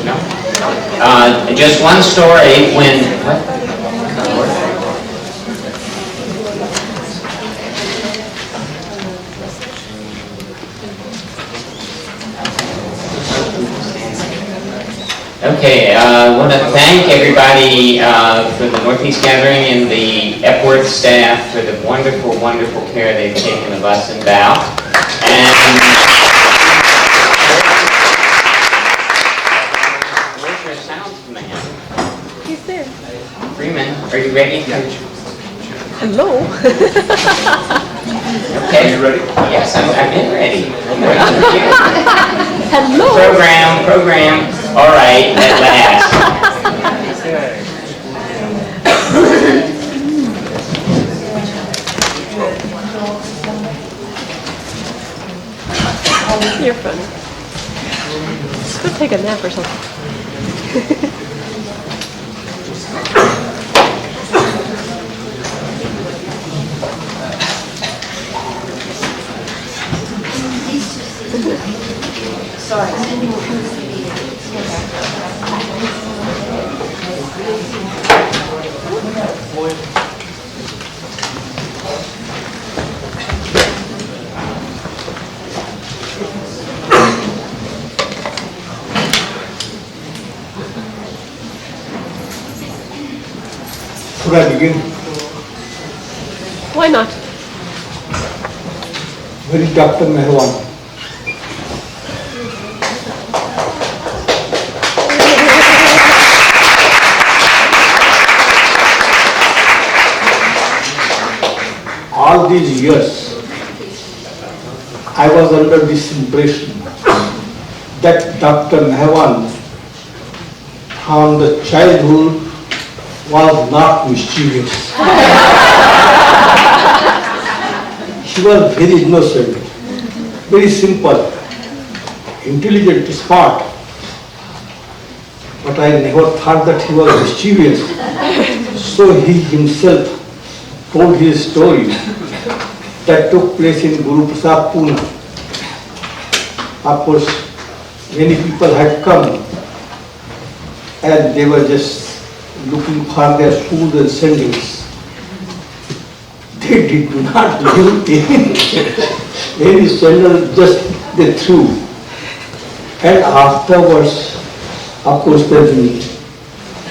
No? Just one story when... Okay, I want to thank everybody for the Northeast Gathering and the Epworth staff for the wonderful, wonderful care they've taken of us in Bhau. And where's your sound man? He's there. Freeman, are you ready? Hello. Okay. Are you ready? Yes, I've been ready. Hello. Program. All right, at last. You're funny. Let's go take a nap or something. Sorry. Should I begin? Why not? Very Dr. Mehwan. All these years, I was under this impression that Dr. Mehwan from the childhood was not mischievous. She was very innocent, very simple, intelligent, smart. But I never thought that he was mischievous. So he himself told his story that took place in Guru Prasad, Pune. Of course, many people had come and they were just looking for their shoes and sandals. They did not leave any sandal, just they threw. And afterwards, of course, then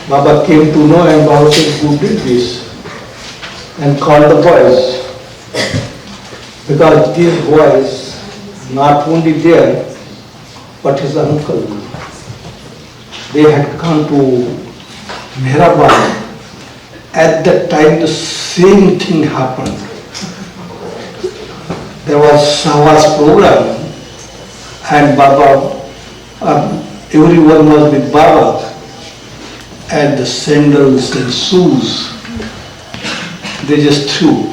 Baba came to know and Baba said, who did this? And called the boys. Because these boys, not only there, but his uncle, they had come to Mehrabad. At that time, the same thing happened. There was Shahwaz program, and Baba, everyone was with Baba, and the sandals and shoes, they just threw.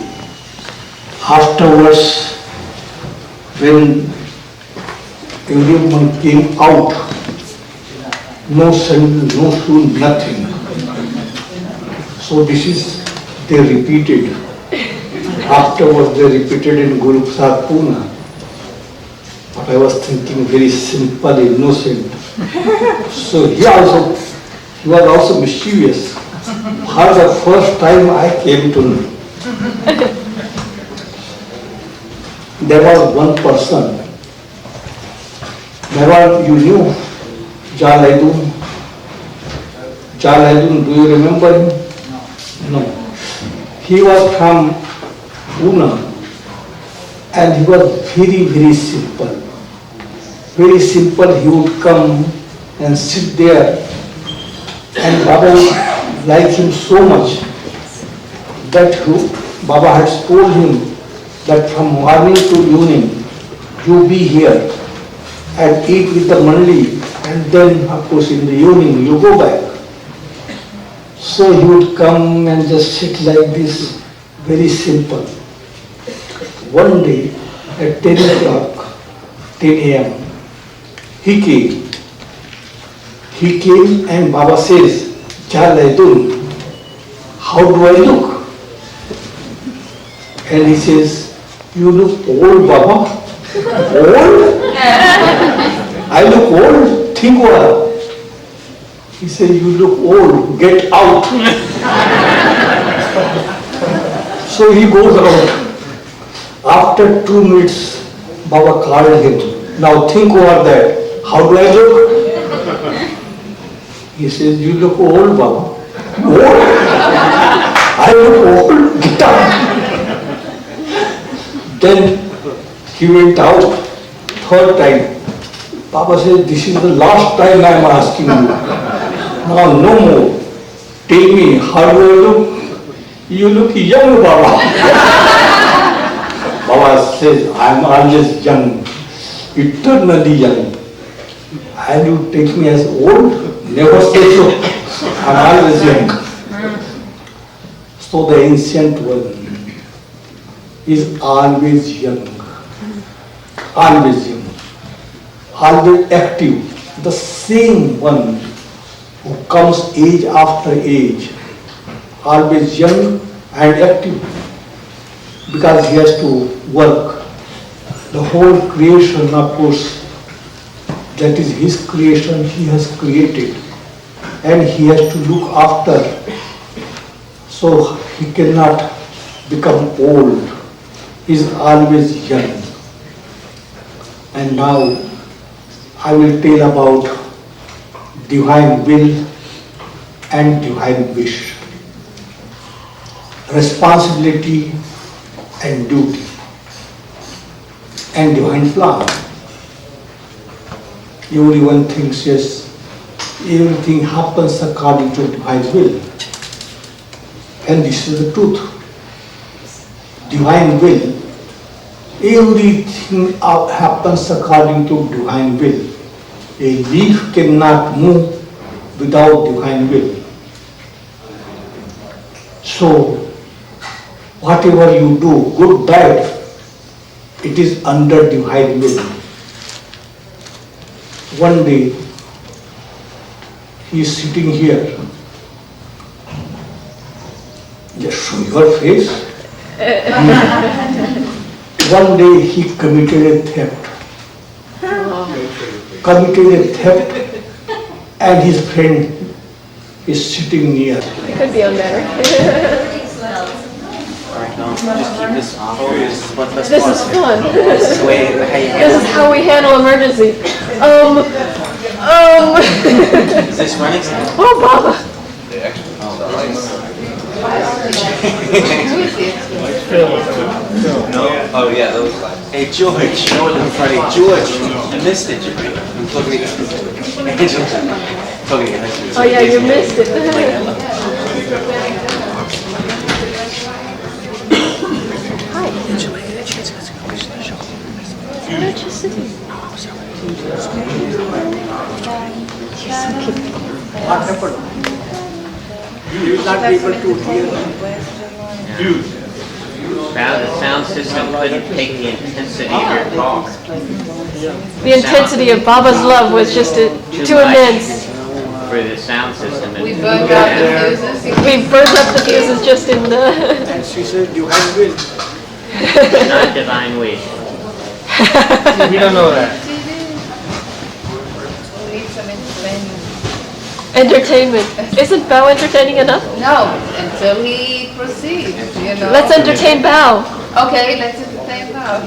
Afterwards, when everyone came out, no sandal, no shoe, nothing. So this is, they repeated. Afterwards they repeated in Guru Prasad, Pune. But I was thinking very simple, innocent. So he was also mischievous. For the first time I came to know. There was one person. You knew Jalaidun? Jalaidun, do you remember him? No. He was from Pune and he was very, very simple. Very simple, he would come and sit there and Baba liked him so much that Baba had told him that from morning to evening you be here and eat with the mandi and then of course in the evening you go back. So he would come and just sit like this, very simple. One day at 10 o'clock, 10 a.m., he came and Baba says, Jalaidun, how do I look? And he says, you look old, Baba. Old? I look old, think what? He said, you look old, get out. So he goes out. After 2 minutes, Baba called him. Now think over that. How do I look? He says, you look old, Baba. Old? I look old, get out. Then he went out 3rd time. Baba said, this is the last time I am asking you. Now no more. Tell me, how do I look? You look young, Baba. Baba says, I am always young, eternally young. And you take me as old? Never say so. I am always young. So the ancient one is always young. Always young. Always active. The same one who comes age after age, always young and active, because he has to work. The whole creation, of course, that is his creation, he has created, and he has to look after, so he cannot become old. He is always young. And now I will tell about divine will and divine wish, responsibility and duty, and divine plan. Everyone thinks, yes, everything happens according to divine will. And this is the truth. Divine will, everything happens according to divine will. A leaf cannot move without divine will. So, whatever you do, good, bad, it is under divine will. One day, he is sitting here. Just show your face. One day he committed a theft. And his friend is sitting near. It could be on better. Alright, no, just keep this focus. This is fun. This is the way how you This handle is how we handle emergency. it. Is this running? Oh, Baba. No? Oh yeah, those. Hey George, you know what I'm funny? George, you missed it. I'm talking to Angela. Talking to Angela. Oh yeah, you missed it. Hi. Why don't you sit here? What happened? You will not be able to hear. The sound system couldn't take the intensity of your talk. The intensity of Baba's love was just too immense. For the sound system. We burned out the fuses. We burnt up the fuses just in the... And she said, divine will. Not divine wish. We don't know that. We need some entertainment. Entertainment. Isn't Bao entertaining enough? No, until he proceeds, you know. Let's entertain Bao. Okay, let's entertain now.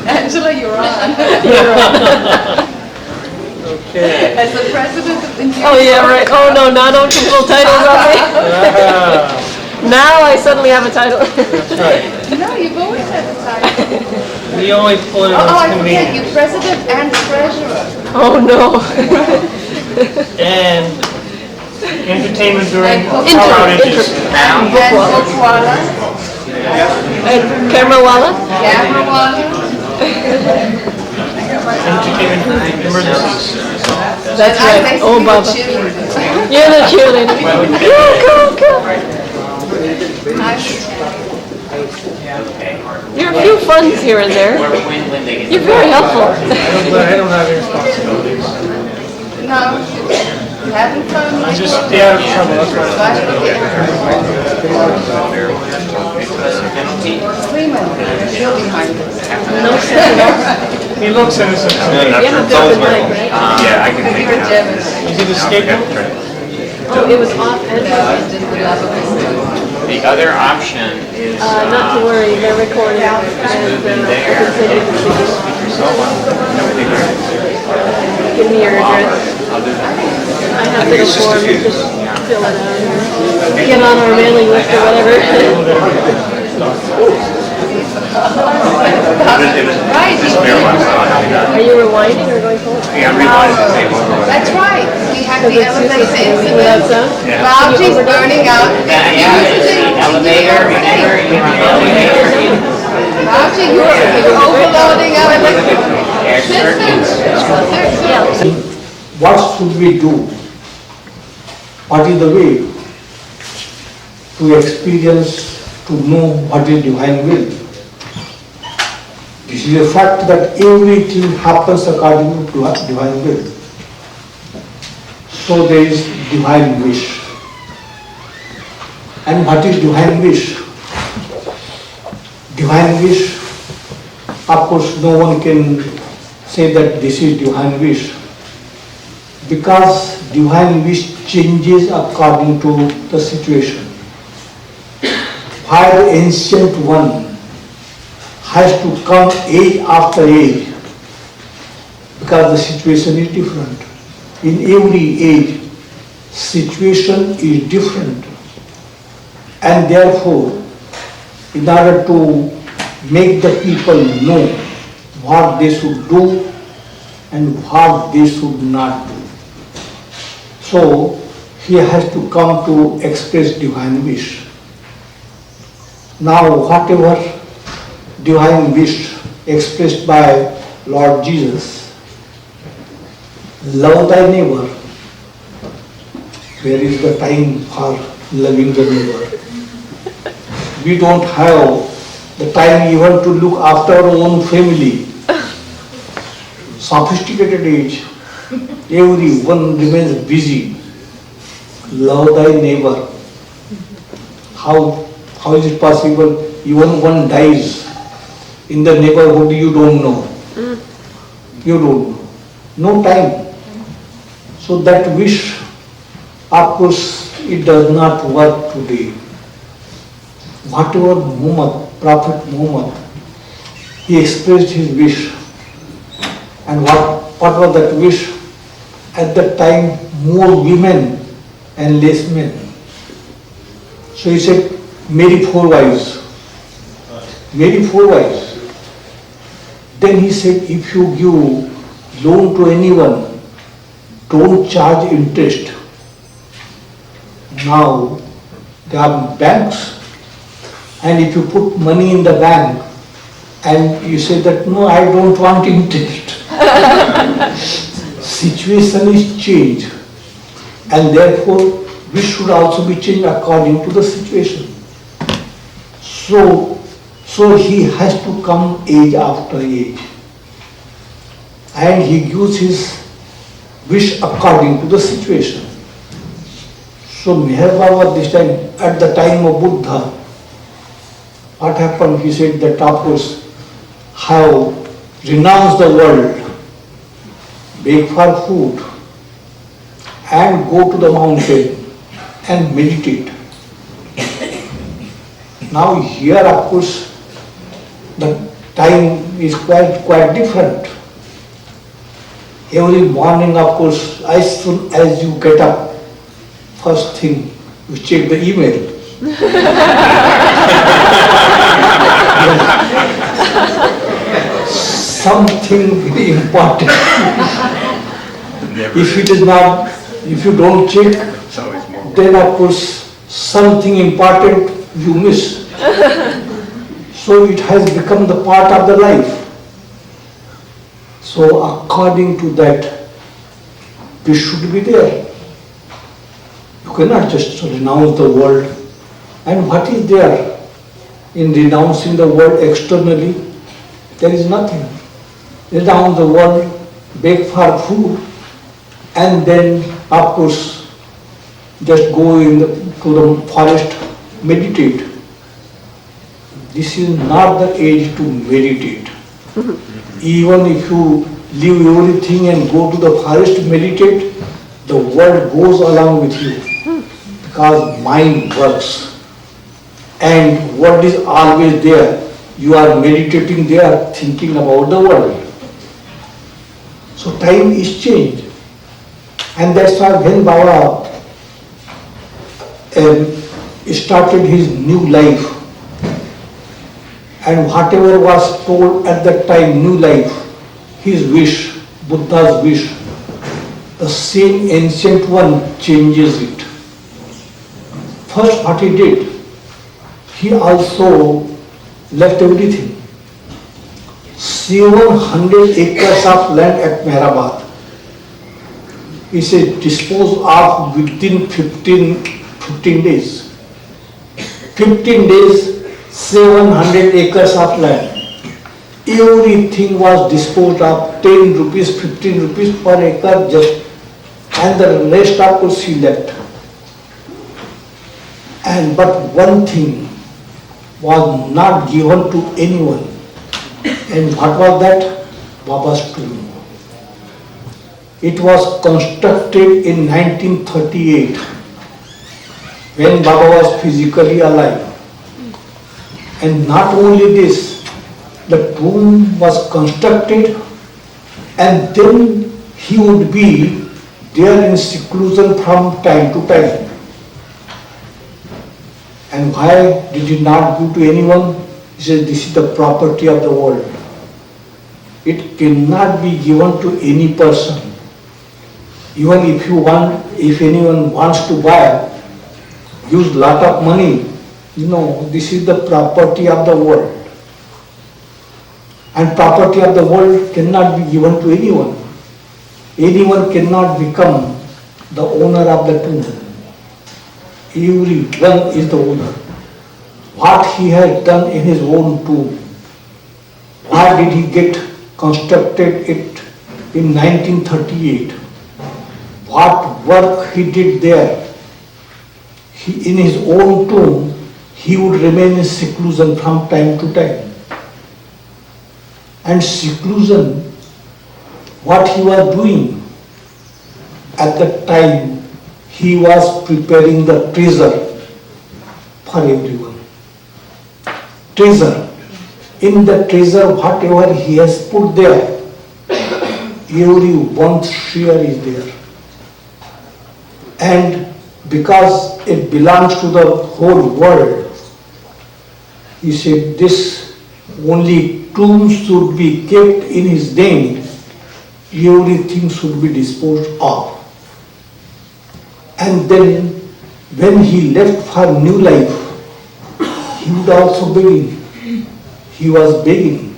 Angela, you're on. Okay. As the president of the New Oh yeah, right. Oh no, now don't you pull titles on me. Now I suddenly have a title. That's right. No, you've always had a title. We only pull it when Oh, I it's forget, convenient. you're president and treasurer. Oh no. And entertainment during And power outages. And Bokwala, And Camerawala? Yamrawala. Entertainment during emergencies. That's I'm right. Oh basically the Baba. cheerleader. You're the cheerleader. Go. You're a few funds here and there. Or when they get. You're very helpful. I don't have any responsibilities. No, you haven't fun. I just stay out of trouble. That's right. Freeman, she'll be behind us. No sense. He looks innocent. You haven't got the mic, right? Yeah, I can take it out. Is he the scapegoat? Oh, it was off and on. The other option is, Not to worry, they're recording and I can send you the video. Give me your address. I have little forms, just fill it out. Get on our mailing list or whatever. Are you rewinding or going forward? Yeah, rewind the tape over. That's right. We have the Because it's elevator useless without sound? Bobji's burning out. yeah, it's the elevator, remember, you're in the elevator. Bobji, you're overloading our Air circuits. What should we do? What is the way to experience, to know what is divine will? This is a fact that everything happens according to divine will. So there is divine wish. And what is divine wish? Divine wish, of course, no one can say that this is divine wish, because divine wish changes according to the situation. While the ancient one has to come age after age, because the situation is different. In every age, situation is different, and therefore, in order to make the people know what they should do and what they should not do, so he has to come to express divine wish. Now, whatever divine wish expressed by Lord Jesus, love thy neighbor. Where is the time for loving the neighbor? We don't have the time even to look after our own family. Sophisticated age, everyone remains busy. Love thy neighbor. How is it possible? Even one dies in the neighborhood, you don't know. You don't know. No time. So that wish, of course, it does not work today. Whatever Muhammad, Prophet Muhammad, he expressed his wish. And what was that wish? At that time, more women and less men. So he said, marry 4 wives. Marry 4 wives. Then he said, if you give loan to anyone, don't charge interest. Now, there are banks, and if you put money in the bank, and you say that, no, I don't want interest. Situation is changed, and therefore, we should also be changed according to the situation. So he has to come age after age, and he gives his wish according to the situation. So Meher Baba this time, at the time of Buddha, what happened? He said that of course, have renounced the world, beg for food, and go to the mountain and meditate. Now here, of course, the time is quite different. Every morning, of course, as soon as you get up, first thing, you check the email. Something very important. If you don't check, then of course something important you miss. So it has become the part of the life. So according to that, we should be there. You cannot just renounce the world. And what is there in renouncing the world externally? There is nothing. Renounce the world, beg for food, and then of course just go to the forest, meditate. This is not the age to meditate. Even if you leave everything and go to the forest, meditate, the world goes along with you because mind works. And what is always there? You are meditating there, thinking about the world. So time is changed. And that's why when Baba started his new life, and whatever was told at that time, new life, his wish, Buddha's wish, the same ancient one changes it. First what he did, he also left everything. 700 acres of land at Mehrabad. He said, dispose of within 15 days. 15 days, 700 acres of land. Everything was disposed of, 10 rupees, 15 rupees per acre just, and the rest of course he left. But one thing was not given to anyone. And what was that? Baba's tomb. It was constructed in 1938 when Baba was physically alive. And not only this, the tomb was constructed and then he would be there in seclusion from time to time. And why did he not give to anyone? He said, this is the property of the world. It cannot be given to any person. Even if anyone wants to buy, use lot of money, this is the property of the world. And property of the world cannot be given to anyone. Anyone cannot become the owner of the tomb. Everyone is the owner. What he has done in his own tomb, why did he get constructed it in 1938? What work he did there? In his own tomb, he would remain in seclusion from time to time. And seclusion, what he was doing at that time, he was preparing the treasure for everyone. Treasure. In the treasure, whatever he has put there, everyone's share is there. And because it belongs to the whole world, he said this only tomb should be kept in his name, everything should be disposed of. And then when he left for new life, he would also begin. He was begging.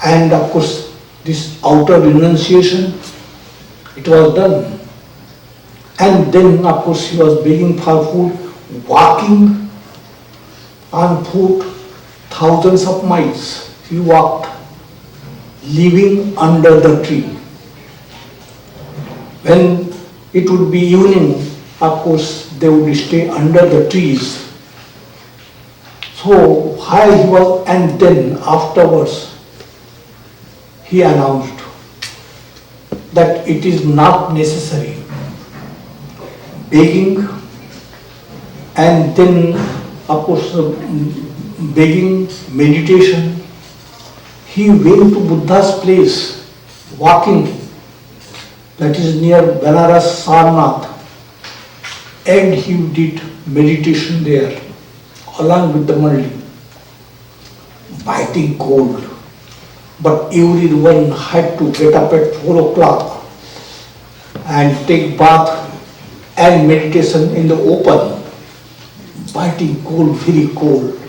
And of course, this outer renunciation, it was done. And then of course he was begging for food, walking on foot thousands of miles. He walked, living under the tree. When it would be evening, of course they would stay under the trees. So while he was, and then afterwards he announced that it is not necessary begging, and then of course begging, meditation. He went to Buddha's place, walking, that is near Benares Sarnath, and he did meditation there along with the Maldi. Biting cold, but everyone had to get up at 4 o'clock and take bath and meditation in the open. Biting cold, very cold.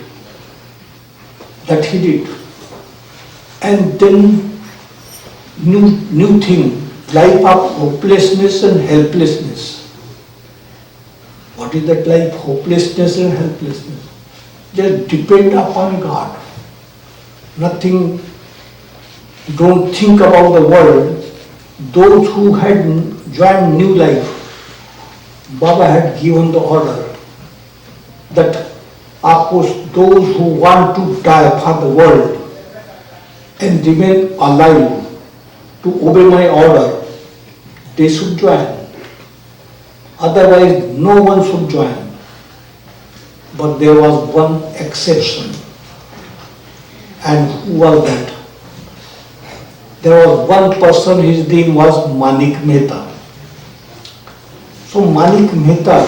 That he did. And then new thing, life of hopelessness and helplessness. What is that life? Hopelessness and helplessness. Just depend upon God. Nothing, don't think about the world. Those who had joined new life, Baba had given the order that of course those who want to die for the world, and remain alive to obey my order, they should join. Otherwise, no one should join. But there was one exception. And who was that? There was one person, his name was Manik Mehta. So Manik Mehta,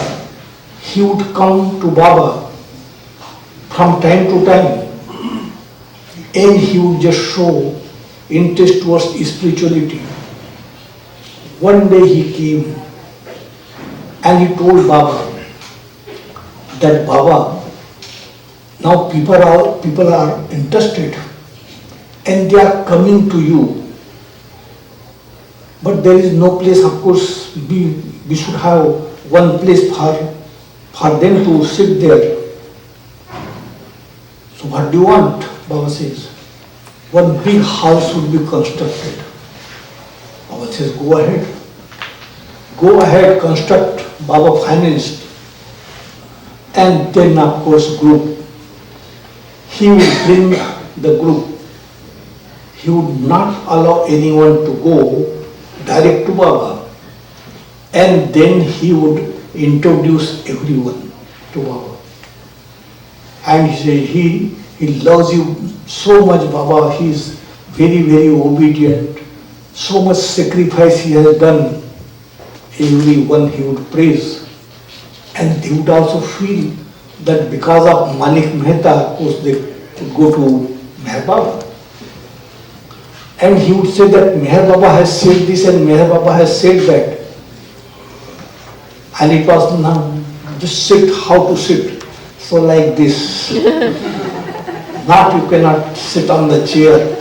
he would come to Baba from time to time, and he would just show interest towards spirituality. One day he came and he told Baba that Baba, now people are interested and they are coming to you. But there is no place, of course, we should have one place for them to sit there. So what do you want? Baba says, one big house would be constructed. Baba says, go ahead. Go ahead, construct. Baba financed. And then, of course, group. He would bring the group. He would not allow anyone to go direct to Baba. And then he would introduce everyone to Baba. And he said, he loves you so much, Baba. He is very, very obedient. So much sacrifice he has done. Everyone he would praise. And they would also feel that because of Manik Mehta, of course, they could go to Meher Baba. And he would say that Meher Baba has said this and Meher Baba has said that. And it was now just sit, how to sit. So like this. Not you cannot sit on the chair.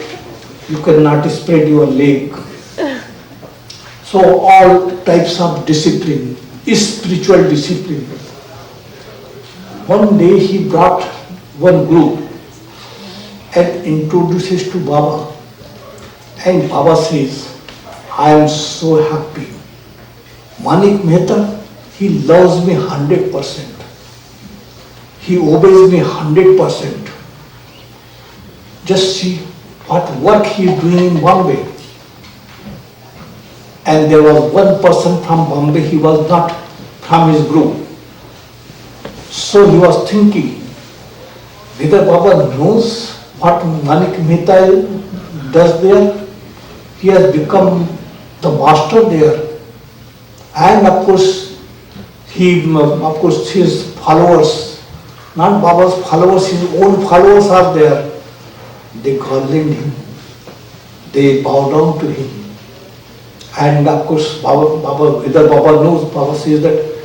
You cannot spread your leg. So all types of discipline, spiritual discipline. One day he brought one group and introduces to Baba. And Baba says, I am so happy. Manik Mehta, he loves me 100%. He obeys me 100%. Just see what work he is doing in Bombay. And there was one person from Bombay, he was not from his group. So he was thinking, whether Baba knows what Manik Mehta does there. He has become the master there. And of course, his followers, not Baba's followers, his own followers are there. They garland him. They bow down to him. And of course, whether Baba knows, Baba says that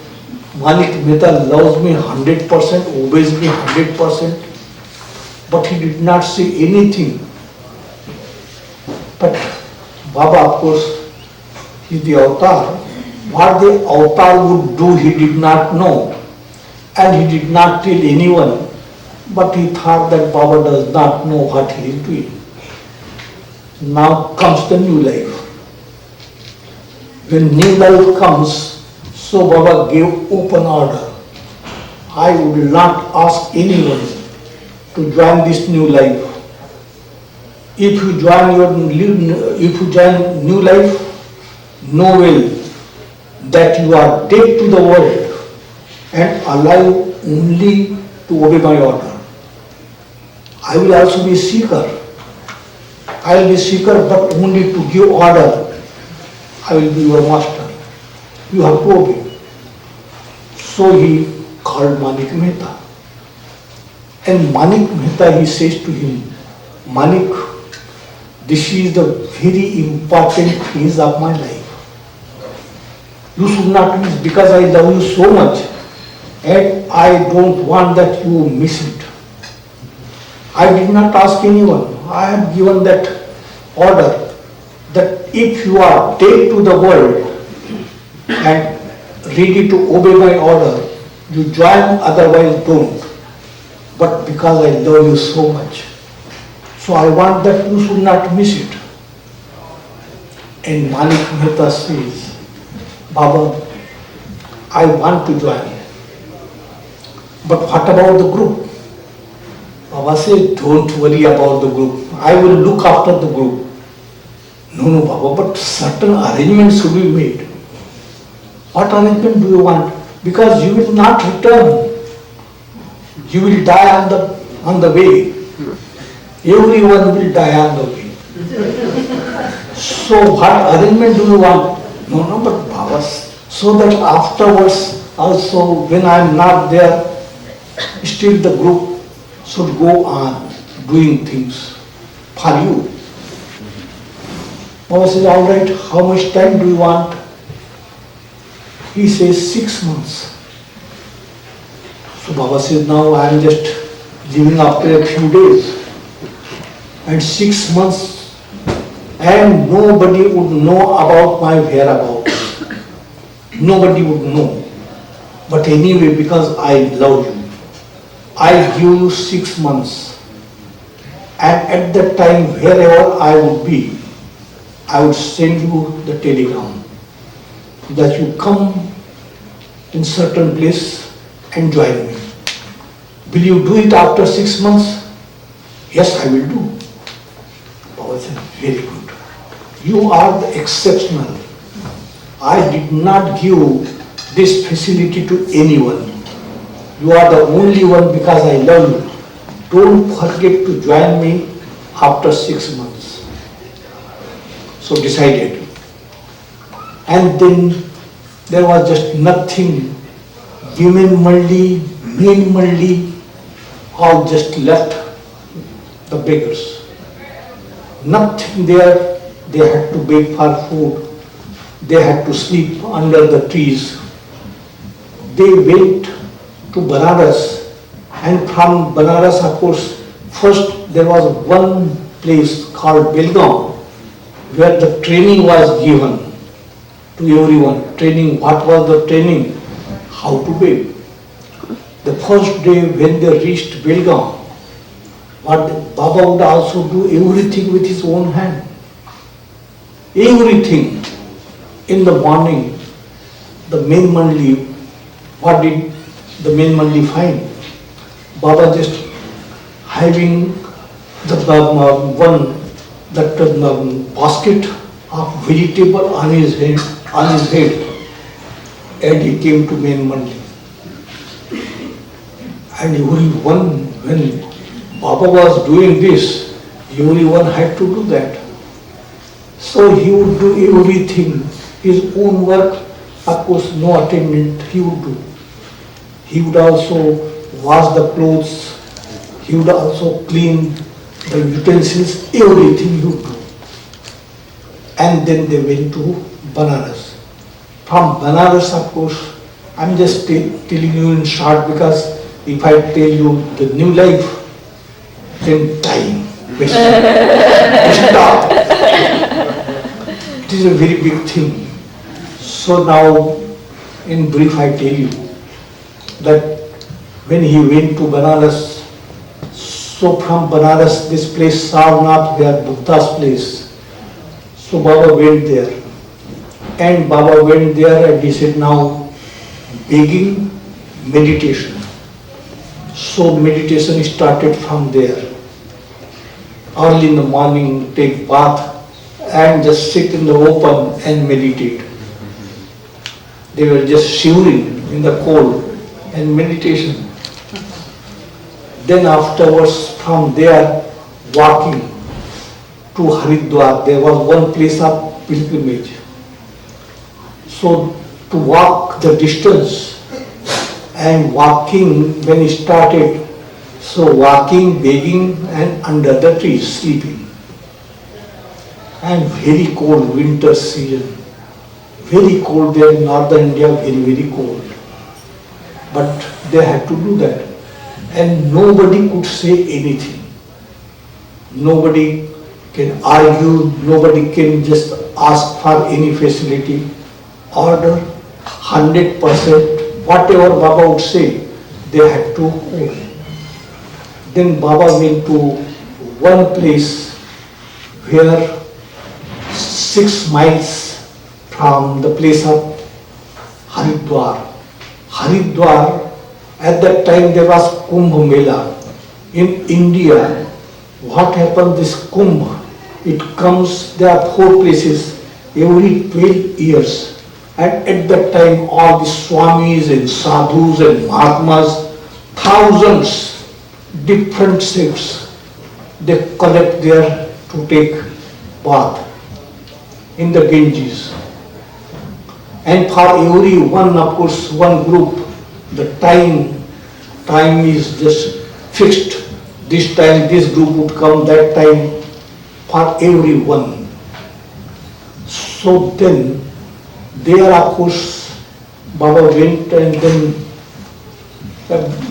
Manik Mehta loves me 100%, obeys me 100%, but he did not say anything. But Baba, of course, is the avatar. What the avatar would do, he did not know. And he did not tell anyone. But he thought that Baba does not know what he is doing. Now comes the new life. When new life comes, so Baba gave open order. I would not ask anyone to join this new life. If you join new life, know well that you are dead to the world and alive only to obey my order. I will also be seeker. I will be seeker, but only to give order. I will be your master. You have to obey. So he called Manik Mehta. And Manik Mehta, he says to him, Manik, this is the very important phase of my life. You should not miss, because I love you so much and I don't want that you miss it. I did not ask anyone. I have given that order that if you are dead to the world and ready to obey my order, you join, otherwise don't. But because I love you so much, so I want that you should not miss it. And Manik Mehta says, Baba, I want to join. But what about the group? Baba said, don't worry about the group. I will look after the group. No, Baba, but certain arrangements should be made. What arrangement do you want? Because you will not return. You will die on the way. Everyone will die on the way. So what arrangement do you want? No, but Baba, so that afterwards also when I am not there, still the group should go on doing things for you. Baba says, all right, how much time do you want? He says 6 months. So Baba says, now I am just leaving after a few days. And 6 months, and nobody would know about my whereabouts. Nobody would know. But anyway, because I love you, I'll give you 6 months. And at that time, wherever I would be, I would send you the telegram that you come in certain place and join me. Will you do it after 6 months? Yes, I will do. Baba said, very good. You are the exceptional. I did not give this facility to anyone. You are the only one because I love you. Don't forget to join me after 6 months. So decided. And then there was just nothing. Women Maldi, men Maldi, all just left the beggars. Nothing there. They had to beg for food. They had to sleep under the trees. They went to Banaras, and from Banaras, of course, first there was one place called Belgaum, where the training was given to everyone. Training, what was the training? How to beg. The first day when they reached Belgaum, what Baba would also do everything with his own hand. Everything. In the morning, the main Mandli, what did the main Mandli find? Baba just having the basket of vegetable on his head, and he came to main Mandli. And everyone, when Baba was doing this, everyone had to do that. So he would do everything, his own work, of course no attendant he would do. He would also wash the clothes, he would also clean the utensils, everything he would do. And then they went to Banaras. From Banaras, of course, I'm just telling you in short because if I tell you the new life, then time. Stop. It is a very big thing. So now, in brief, I tell you that when he went to Banaras, so from Banaras, this place Sarnath, where Buddha's place, so Baba went there. And Baba went there and he said, now begging, meditation. So meditation started from there. Early in the morning, take bath and just sit in the open and meditate. They were just shivering in the cold and meditation. Then afterwards, from there, walking to Haridwar. There was one place of pilgrimage. So to walk the distance and walking when he started, so walking, begging and under the trees, sleeping. And very cold winter season. Very cold there in northern India, very cold. But they had to do that. And nobody could say anything. Nobody can argue, nobody can just ask for any facility. Order 100%, whatever Baba would say, they had to obey. Then Baba went to one place where 6 miles from the place of Haridwar. Haridwar, at that time there was Kumbh Mela. In India, what happened, this Kumbh, it comes, there are 4 places every 12 years. And at that time, all the Swamis and Sadhus and Mahatmas, thousands, different sects, they collect there to take bath in the Ganges. And for every one, of course, one group, the time is just fixed. This time this group would come, that time, for everyone. So then, there of course, Baba went, and then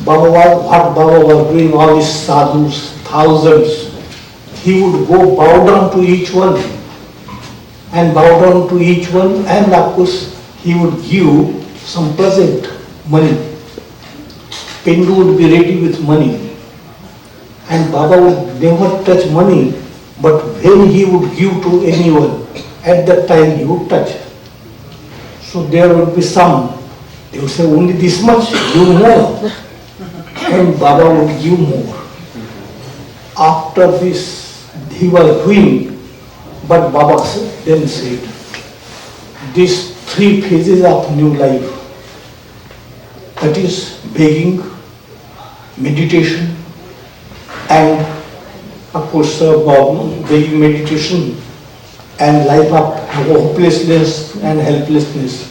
what Baba was doing, all these sadhus, thousands, he would go bow down to each one, and bow down to each one, and of course he would give some present, money. Pindu would be ready with money, and Baba would never touch money, but when he would give to anyone, at that time he would touch. So there would be some, they would say only this much, give more, and Baba would give more. After this he was doing, but Baba then said, these 3 phases of new life, that is begging, meditation, and of course begging, meditation, and life of hopelessness and helplessness.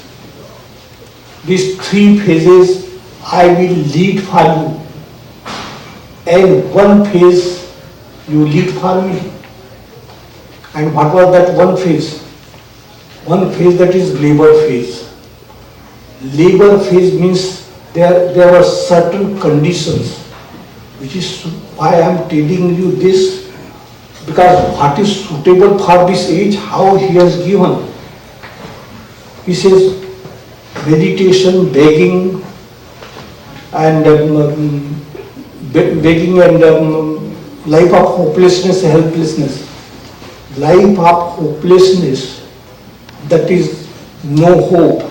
These 3 phases I will lead for you, and 1 phase you lead for me. And what was that 1 phase? 1 phase, that is labor phase. Labor phase means there were certain conditions, which is why I am telling you this, because what is suitable for this age, how he has given. He says meditation, begging, and life of hopelessness, helplessness. Life of hopelessness, that is no hope.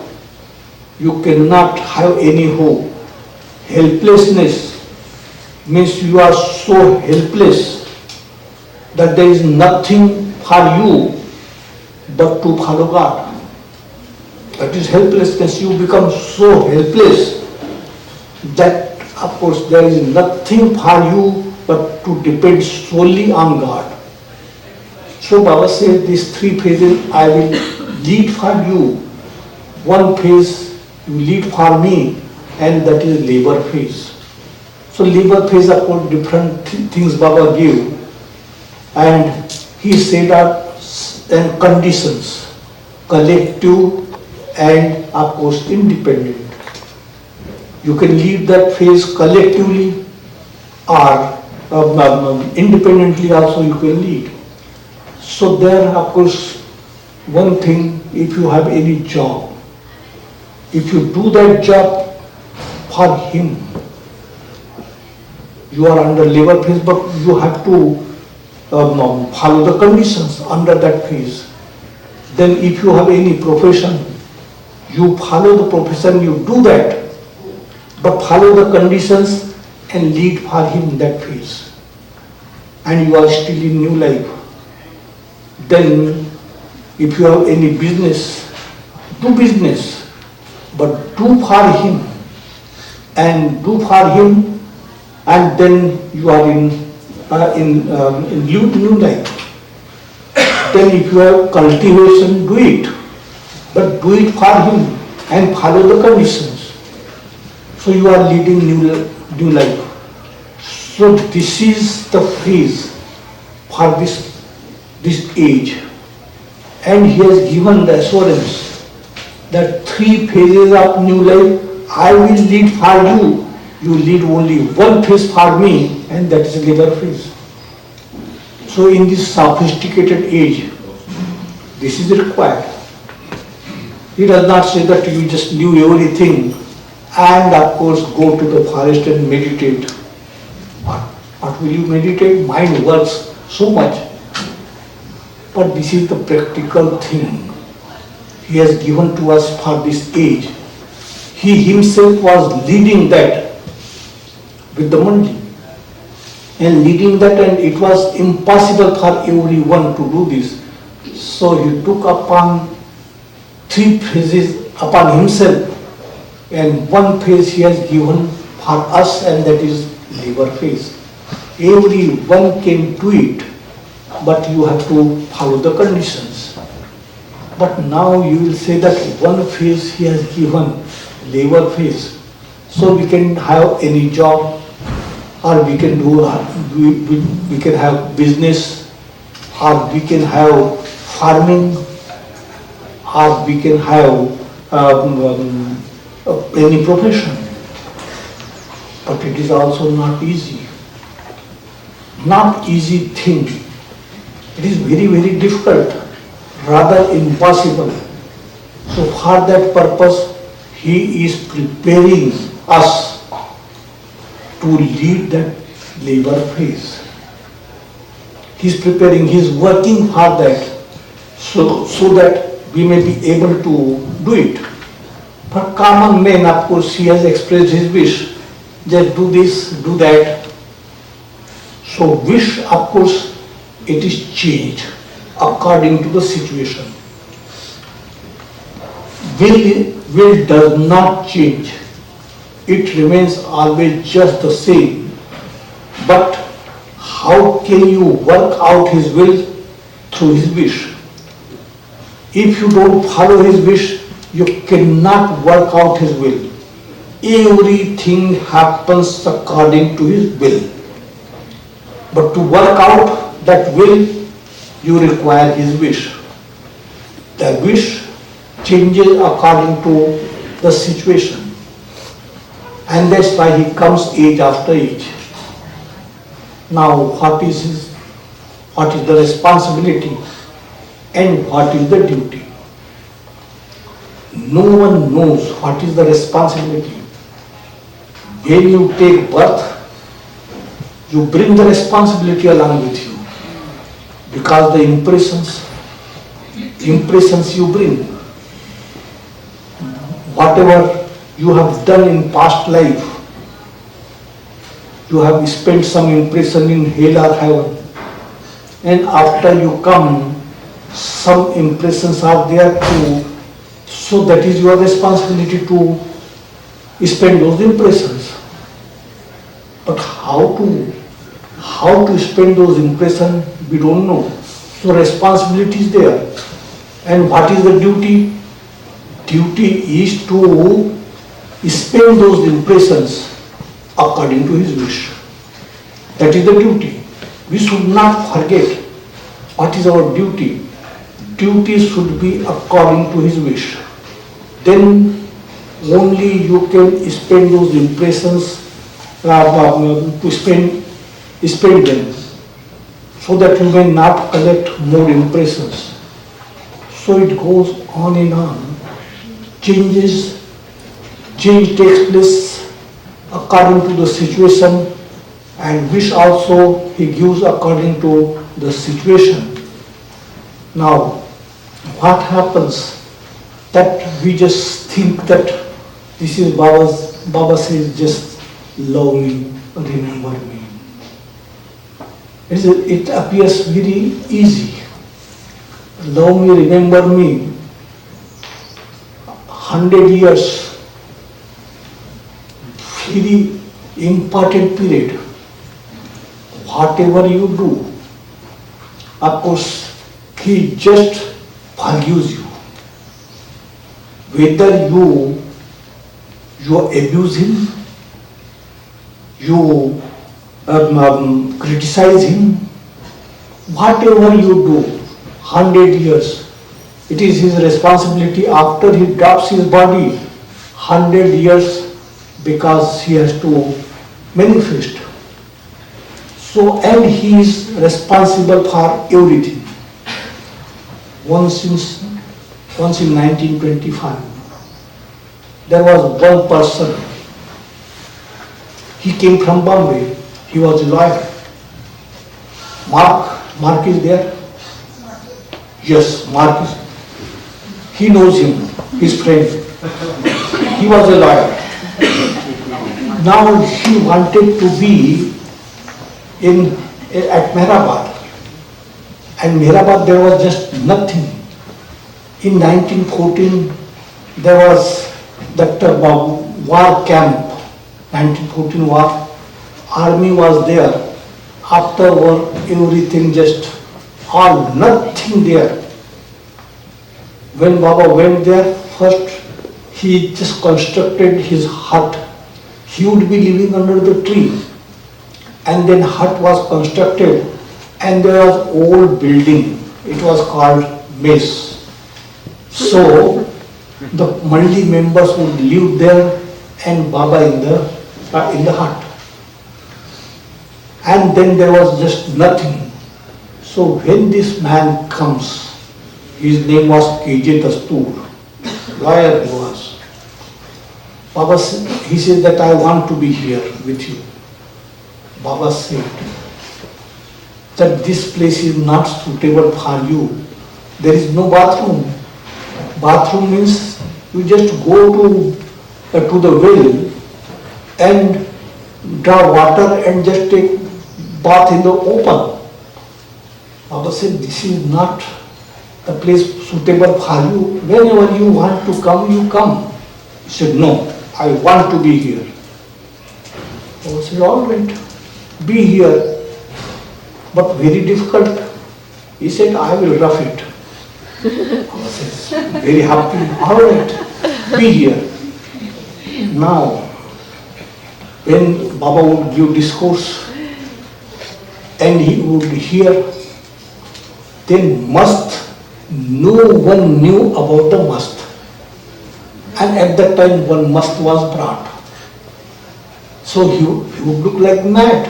You cannot have any hope. Helplessness means you are so helpless that there is nothing for you but to follow God. That is helplessness. You become so helpless that, of course, there is nothing for you but to depend solely on God. So Baba said, these 3 phases I will lead for you. 1 phase you lead for me, and that is labor phase. So labor phase, of course, different things Baba gave, and he said and conditions, collective and of course independent. You can lead that phase collectively, or independently also you can lead. So there, of course, one thing, if you have any job, if you do that job for him, you are under labor phase, but you have to follow the conditions under that phase. Then if you have any profession, you follow the profession, you do that, but follow the conditions and lead for him in that phase. And you are still in new life. Then if you have any business, do business, but do for him, and do for him, and then you are in new life. Then if you have cultivation, do it, but do it for him and follow the conditions. So you are leading new life. So this is the phase for this age, and he has given the assurance that 3 phases of new life I will lead for you. You lead only 1 phase for me, and that is labor phase. So in this sophisticated age, this is required. He does not say that you just knew everything and of course go to the forest and meditate. What will you meditate? Mind works so much. But this is the practical thing he has given to us for this age. He himself was leading that with the money. and leading that, and it was impossible for everyone to do this. So he took upon 3 phases upon himself, and 1 phase he has given for us, and that is labor phase. Everyone can do it, but you have to follow the conditions. But now you will say that 1 phase he has given, labor phase. So we can have any job, or we can do, we can have business, or we can have farming, or we can have any profession. But it is also not easy. Not easy thing. It is very, very difficult, rather impossible. So for that purpose, he is preparing us to lead that labor phase. He is preparing, he is working for that, so that we may be able to do it. For common man, of course, he has expressed his wish, just do this, do that. So wish, of course, it is changed according to the situation. Will does not change. It remains always just the same. But how can you work out his will? Through his wish. If you don't follow his wish, you cannot work out his will. Everything happens according to his will. But to work out that will, you require his wish. The wish changes according to the situation. And that's why he comes age after age. Now, what is the responsibility and what is the duty? No one knows what is the responsibility. When you take birth, you bring the responsibility along with you, because the impressions you bring, whatever you have done in past life, you have spent some impression in hell or heaven, and after you come, some impressions are there too, so that is your responsibility to spend those impressions. But how to spend those impressions, we don't know. So responsibility is there. And what is the duty? Duty is to spend those impressions according to his wish. That is the duty. We should not forget what is our duty. Duty should be according to his wish. Then only you can spend those impressions, to spend them, so that you may not collect more impressions. So it goes on and on. Change takes place according to the situation, and wish also he gives according to the situation. Now, what happens that we just think that this is Baba says just love me, remember me. It appears very easy. Love me, remember me. 100 years, very important period. Whatever you do, of course, he just forgives you. Whether you abuse him, you criticize him, whatever you do, 100 years, it is his responsibility after he drops his body, 100 years, because he has to manifest. So, and he is responsible for everything. Once in 1925, there was one person. He came from Bombay. He was a lawyer. Mark is there? Yes, Mark is. He knows him, his friend. He was a lawyer. Now he wanted to be at Mehrabad. And Mehrabad there was just nothing. In 1914 there was that war camp, 1914 war, army was there. After war everything just all nothing there. When Baba went there, first he just constructed his hut. He would be living under the tree. And then hut was constructed and there was old building. It was called mess. So the Mandi members would live there and Baba in the hut. And then there was just nothing. So when this man comes, his name was KJ Dastur, lawyer he was. Baba, he said that I want to be here with you. Baba said that this place is not suitable for you. There is no bathroom. Bathroom means you just go to the well and draw water and just take bath in the open. Baba said this is not the place suitable for you. Whenever you want to come, you come. He said, no, I want to be here. Baba said, all right, be here. But very difficult. He said, I will rough it. Baba says, very happy, all right, be here. Now, when Baba would give discourse and he would hear, then no one knew about the must. And at that time one must was brought. So he would look like mad.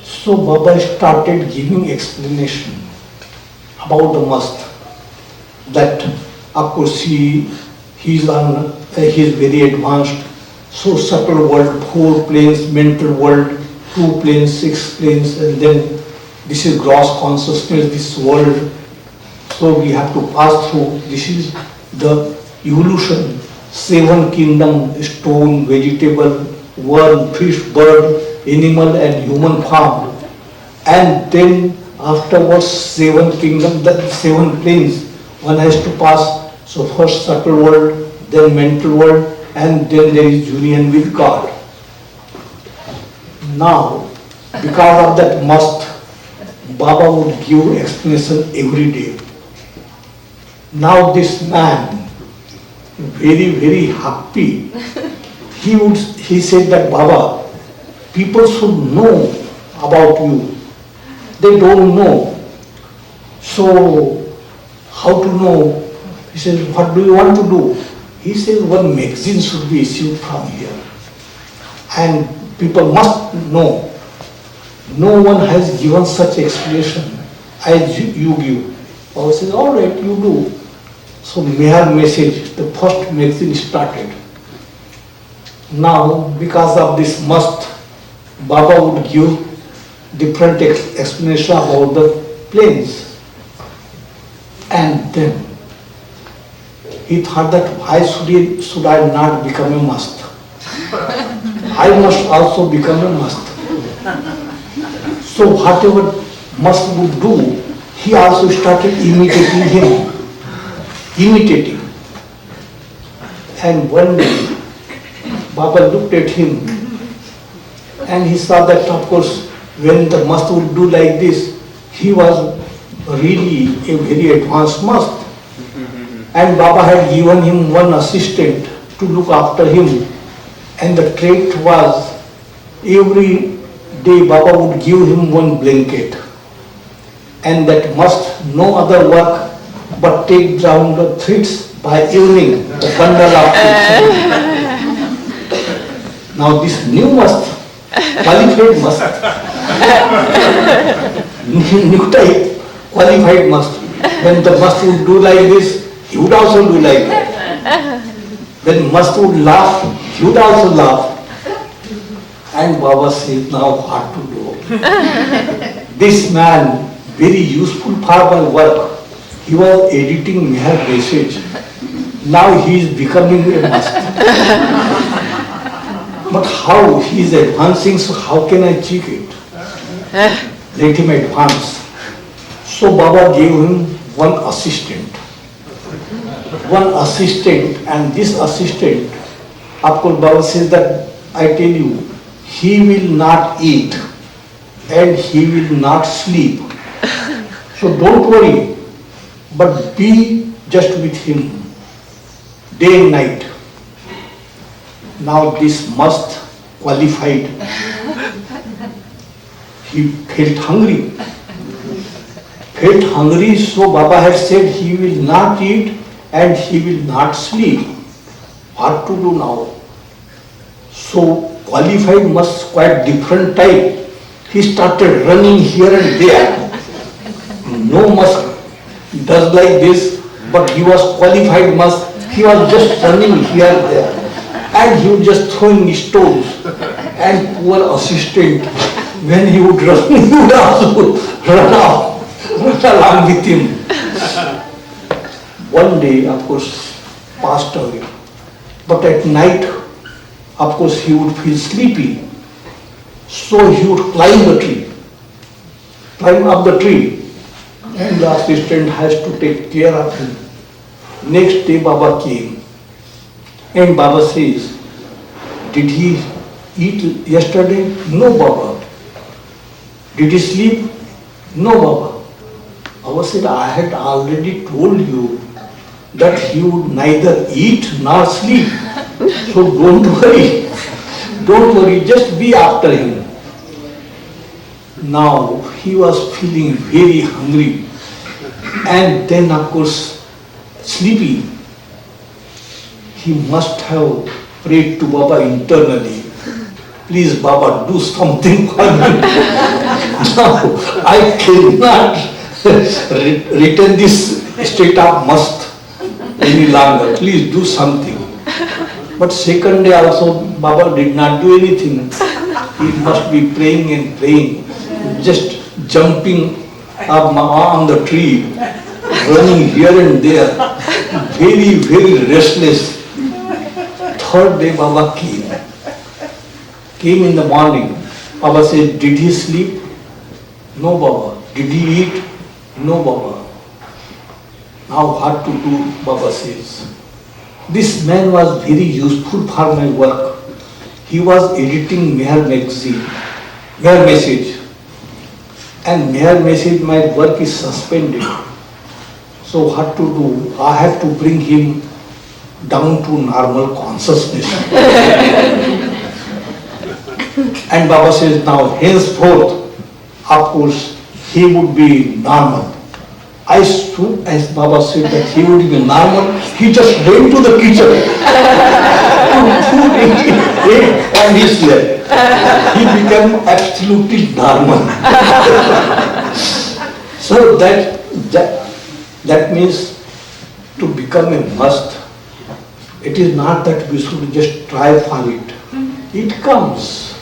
So Baba started giving explanation about the must. That of course he is very advanced, so subtle world, 4 planes, mental world, 2 planes, 6 planes, and then this is gross consciousness, this world. So we have to pass through. This is the evolution. 7 kingdom, stone, vegetable, worm, fish, bird, animal and human form. And then afterwards 7 kingdom, the 7 planes, one has to pass. So first subtle world, then mental world, and then there is union with God. Now, because of that must, Baba would give explanation every day. Now this man, very, very happy, he said that Baba, people should know about you. They don't know. So, how to know? He says, what do you want to do? He says, one magazine should be issued from here. And people must know. No one has given such explanation as you give. Baba says, all right, you do. So Mehar message, the first magazine started. Now, because of this must, Baba would give different explanation about the planes. And then he thought that why should I not become a must? I must also become a must. So whatever must would do, he also started imitating him. And one day, Baba looked at him and he saw that of course when the must would do like this, he was really a very advanced must. And Baba had given him one assistant to look after him. And the trait was, every day Baba would give him one blanket. And that must no other work but take down the threads by evening, the bundle of threads. Now this new must, qualified must, new type, qualified must. When the must would do like this, he would also do like that. When must would laugh, he would also laugh. And Baba said, now what to do? This man, very useful for my work. He was editing Meher message. Now he is becoming a must. But how? He is advancing, so how can I check it? let him advance. So Baba gave him one assistant. And this assistant, of course, Baba says that, I tell you, he will not eat and he will not sleep. So don't worry, but be just with him day and night. Now this must qualified. He felt hungry. So Baba had said he will not eat and he will not sleep. What to do now? So qualified must quite different type. He started running here and there. No must does like this, but he was qualified must. He was just running here and there. And he was just throwing stones. And poor assistant, when he would run, he would also run along with him. One day, of course, passed away. But at night, of course, he would feel sleepy. So he would climb up the tree. And the assistant has to take care of him. Next day, Baba came. And Baba says, did he eat yesterday? No, Baba. Did he sleep? No, Baba. Baba said, I had already told you that he would neither eat nor sleep. So don't worry, just be after him. Now he was feeling very hungry and then of course sleepy. He must have prayed to Baba internally. Please Baba, do something for me. Now I cannot retain this state of must any longer. Please do something. But second day also Baba did not do anything. He must be praying and praying, just jumping up on the tree, running here and there, very restless. Third day Baba came in the morning. Baba said, did he sleep? No, Baba. Did he eat? No, Baba. Now what to do? Baba says. This man was very useful for my work. He was editing Mayor magazine, Mayor Message. And Mayor Message, my work is suspended. So what to do? I have to bring him down to normal consciousness. And Baba says, now henceforth, of course, he would be normal. As soon as Baba said that he would be normal, he just went to the kitchen and he slept. He became absolutely normal. So that means to become a must. It is not that we should just try for it. It comes.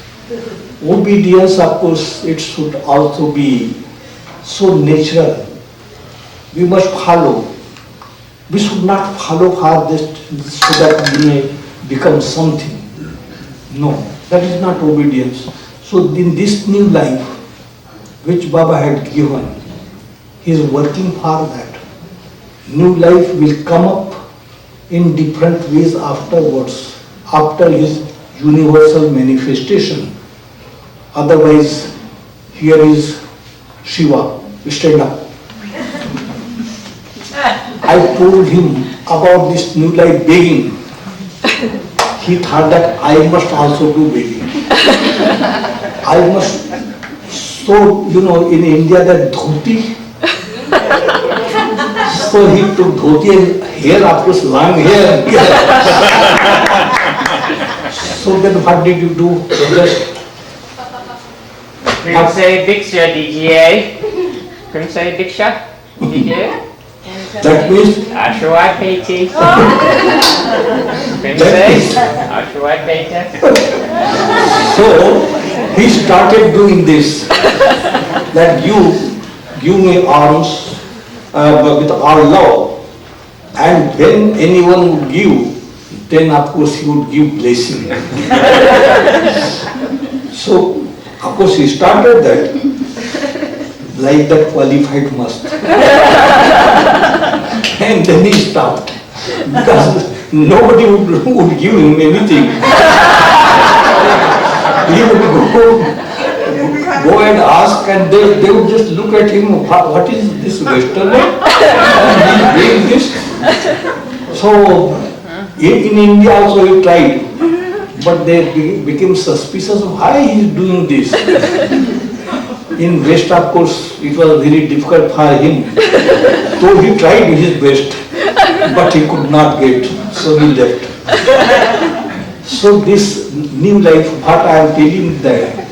Obedience, of course, it should also be so natural. We must follow. We should not follow for this so that we may become something. No, that is not obedience. So in this new life, which Baba had given, he is working for that. New life will come up in different ways afterwards, after his universal manifestation. Otherwise, here is Shiva, stand up. I told him about this new life begging. He thought that I must also do begging. I must, so in India that dhoti. So he took dhoti and hair, of course, long hair. So then what did you do? Just Say Diksha, DGA. Couldn't say Diksha, DGA. that means Ashwad PT. Couldn't say Ashwad PT. so he started doing this. That you give me alms with all love, and when anyone would give, then of course he would give blessing. So of course he started that. like that qualified must. And then he stopped because nobody would give him anything. He would go and ask, and they would just look at him, what is this Westerner? And he doing this. So in India also he tried, but they became suspicious of why he is doing this. In West, of course, it was very difficult for him. So he tried his best, but he could not get, so he left. So this new life, what I am telling that,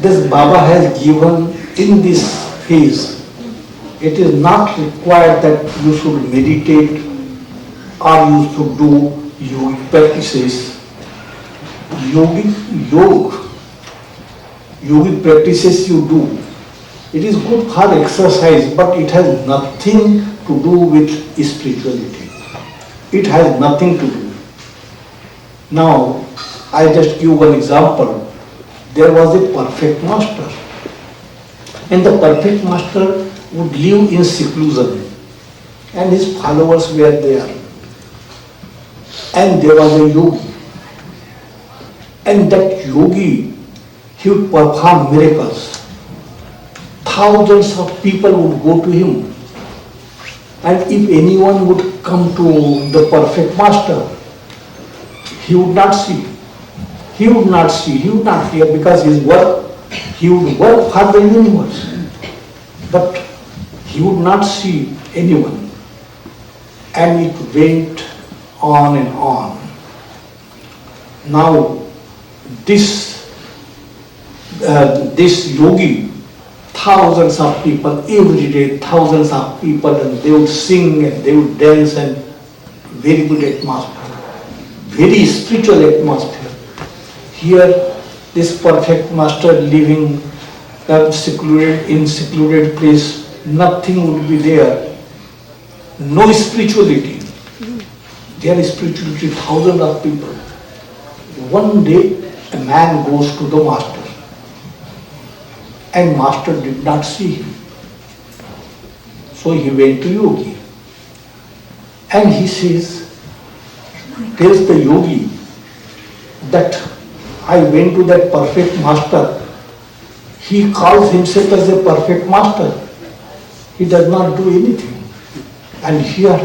this Baba has given in this phase, it is not required that you should meditate or you should do yogic practices. Yogic practices you do. It is good for exercise, but it has nothing to do with spirituality. It has nothing to do. Now, I just give one example. There was a perfect master, and the perfect master would live in seclusion, and his followers were there. And there was a yogi, and that yogi, he would perform miracles. Thousands of people would go to him, and if anyone would come to the perfect master, he would not see. He would not see, he would not hear, because his work, he would work for the universe, but he would not see anyone. And it went on and on. Now, this yogi, thousands of people, every day thousands of people, and they would sing and they would dance, and very good atmosphere, very spiritual atmosphere. Here, this perfect master living in secluded place, nothing would be there, no spirituality. There is spirituality, thousands of people. One day, a man goes to the master, and master did not see him. So he went to yogi, and he tells the yogi that I went to that perfect master. He calls himself as a perfect master. He does not do anything. And here,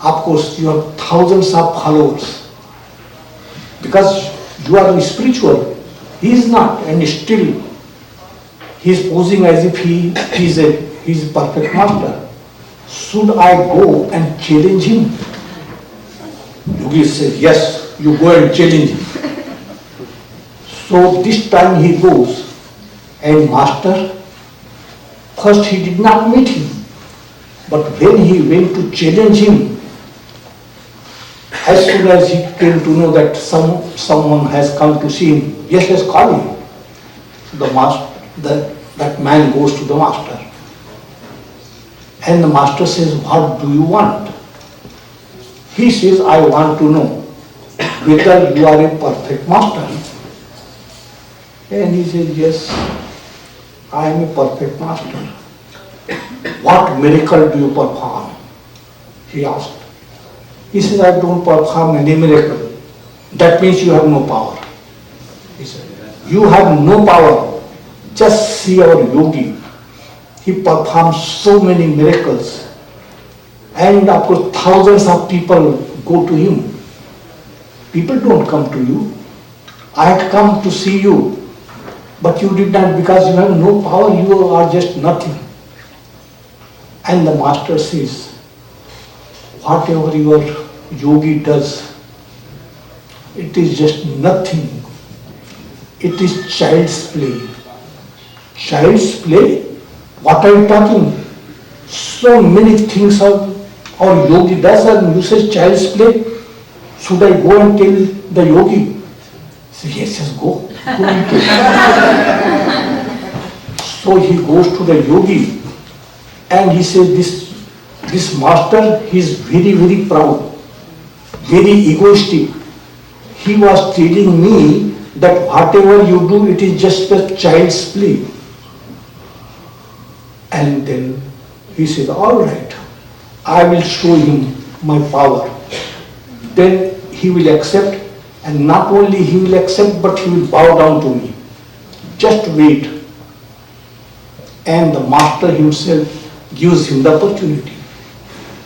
of course, you have thousands of followers. Because you are spiritual, he is not, and still he is posing as if he is a perfect master. Should I go and challenge him? Yogi says, yes, you go and challenge him. So this time he goes, and master, first he did not meet him, but when he went to challenge him, as soon as he came to know that someone has come to see him, yes, call him. That man goes to the master, and the master says, what do you want? He says, I want to know whether you are a perfect master. And he says, yes, I am a perfect master. What miracle do you perform? He asked. He says, I don't perform any miracle. That means you have no power. He said, you have no power. Just see our yogi. He performs so many miracles. And of course, thousands of people go to him. People don't come to you. I had come to see you, but you did not, because you have no power, you are just nothing. And the master says, whatever your yogi does, it is just nothing. It is child's play. Child's play? What are you talking? So many things our yogi does, and you say child's play. Should I go and tell the yogi? He says, yes, go. So he goes to the yogi, and he says, this master, he is very, very proud, very egoistic. He was telling me that whatever you do, it is just a child's play. And then he said, all right, I will show him my power. Then he will accept, and not only he will accept, but he will bow down to me. Just wait. And the master himself gives him the opportunity.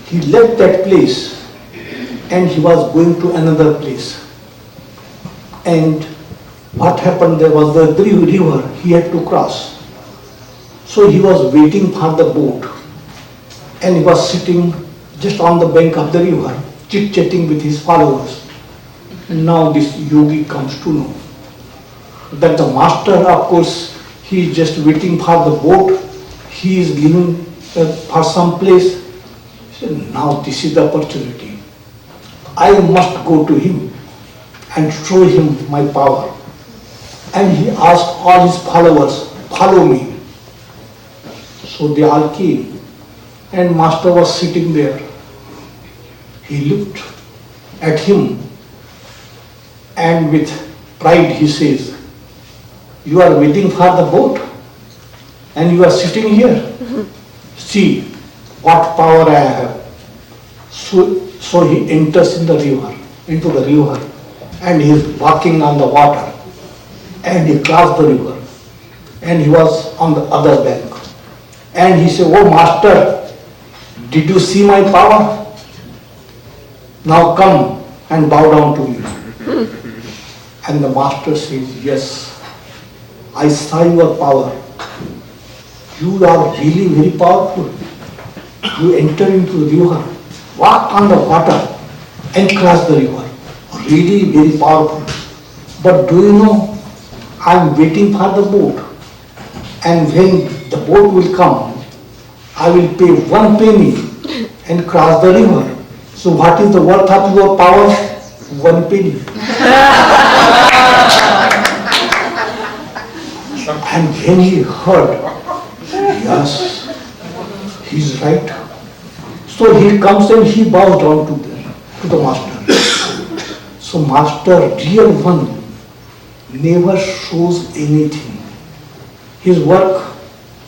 He left that place and he was going to another place. And what happened, there was the river he had to cross. So he was waiting for the boat and he was sitting just on the bank of the river, chit-chatting with his followers. And now this yogi comes to know that the master, of course, he is just waiting for the boat, he is leaving for some place. He said, now this is the opportunity. I must go to him and show him my power. And he asked all his followers, follow me. So they all came, and master was sitting there. He looked at him and with pride he says, you are waiting for the boat and you are sitting here. See what power I have. So he enters into the river, and he is walking on the water, and he crossed the river, and he was on the other bank. And he said, oh master, did you see my power? Now come and bow down to me. And the master says, yes, I saw your power. You are really very powerful. You enter into the river, walk on the water and cross the river. Really very powerful. But do you know, I am waiting for the boat. And when the boat will come, I will pay 1 penny and cross the river. So what is the worth of your power? 1 penny. And when he heard, yes, he's right. So he comes and he bows down to the master. So master, dear one, never shows anything. His work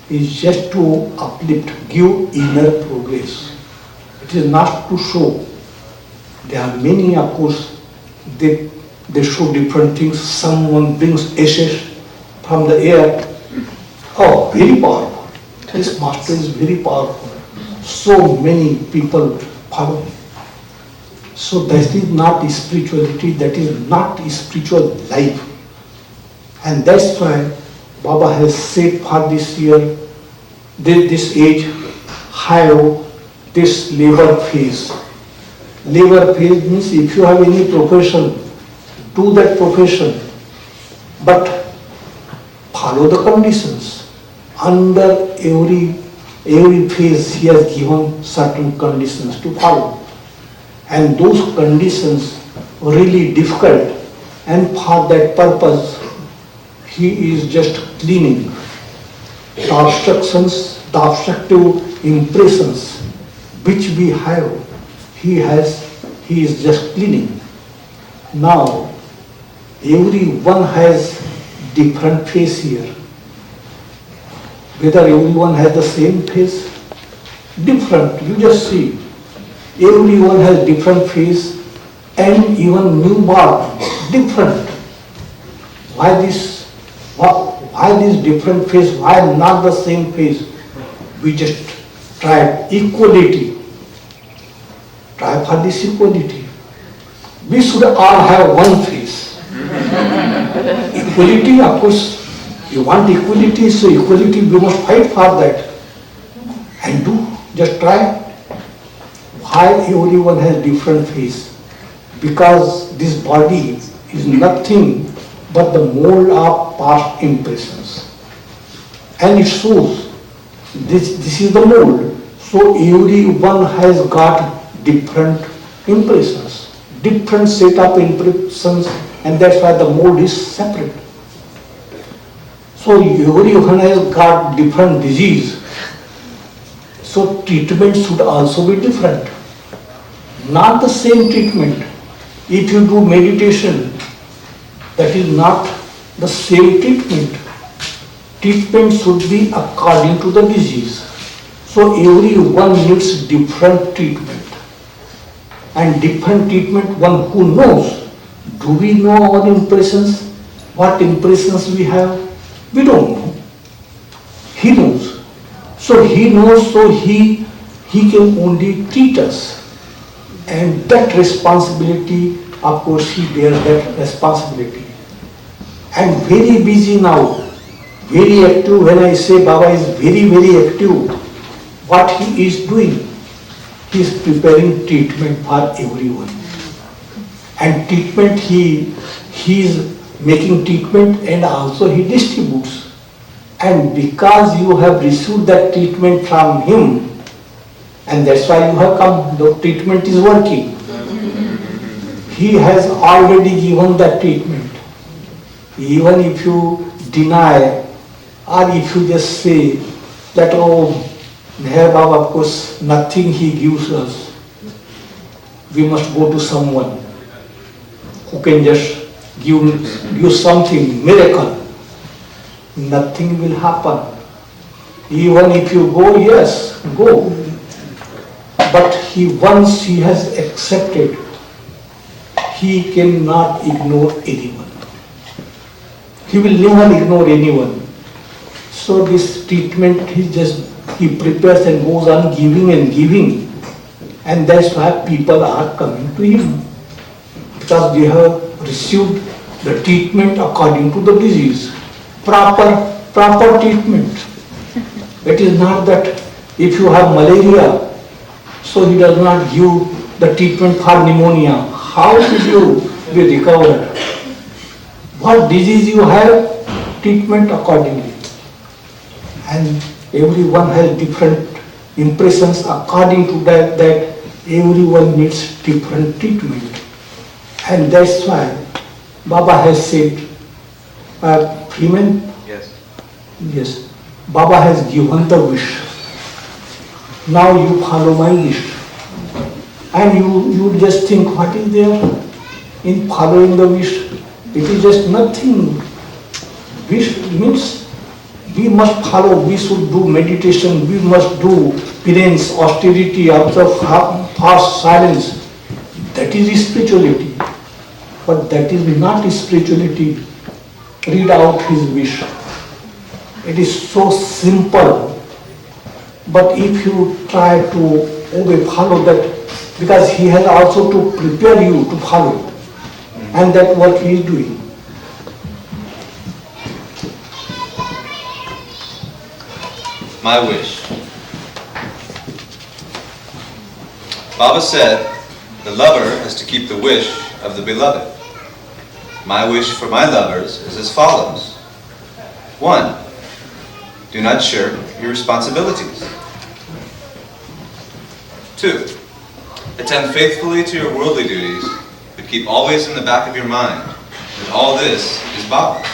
is just to uplift, give inner progress. It is not to show. There are many, of course, they show different things. Someone brings ashes from the air. Oh, very powerful. This master is very powerful. So many people follow him. So that is not spirituality, that is not spiritual life. And that's why Baba has said for this year, this age, have this labor phase. Labor phase means if you have any profession, do that profession, but follow the conditions. Under every phase he has given certain conditions to follow. And those conditions are really difficult, and for that purpose he is just cleaning the obstructions, the obstructive impressions which we have. He is just cleaning. Now everyone has different face here. Whether everyone has the same face? Different. You just see. Everyone has different face, and even newborn, different. Why this different face? Why not the same face? We just try equality. Try for this equality. We should all have one face. Equality, of course, you want equality, so equality, we must fight for that. And do, just try. Why everyone has different face? Because this body is nothing but the mold of past impressions. And it shows, this is the mold. So everyone has got different impressions, different set of impressions, and that's why the mold is separate. So everyone has got different disease. So treatment should also be different. Not the same treatment. If you do meditation, that is not the same treatment. Treatment should be according to the disease. So everyone needs different treatment. And different treatment, one who knows. Do we know our impressions? What impressions we have? We don't know. He knows. So he knows, so he can only treat us. And that responsibility, of course, he bears that responsibility. And very busy now, very active. When I say Baba is very, very active, what he is doing? He is preparing treatment for everyone. And treatment, he is making treatment and also he distributes. And because you have received that treatment from him, and that's why you have come, the treatment is working. He has already given that treatment. Even if you deny or if you just say that, oh, Meher Baba, of course, nothing he gives us. We must go to someone who can just give something, miracle. Nothing will happen. Even if you go, yes, go. But once he has accepted, he cannot ignore anyone. He will never ignore anyone. So this treatment, he prepares and goes on giving and giving. And that's why people are coming to him. Because they have received the treatment according to the disease. Proper treatment. It is not that if you have malaria, so he does not give the treatment for pneumonia. How will you be recovered? What disease you have, treatment accordingly. And everyone has different impressions according to that everyone needs different treatment. And that's why Baba has said, Freeman? Yes. Baba has given the wish. Now you follow my wish. And you just think, what is there in following the wish? It is just nothing. Wish means we must follow, we should do meditation, we must do penance, austerity, observe fast, silence. That is spirituality. But that is not spirituality. Read out his wish. It is so simple. But if you try to obey, follow that, because he has also to prepare you to follow. And that's what he is doing. My wish. Baba said, the lover has to keep the wish of the beloved. My wish for my lovers is as follows. 1. Do not shirk your responsibilities. 2. Attend faithfully to your worldly duties, but keep always in the back of your mind that all this is Baba's.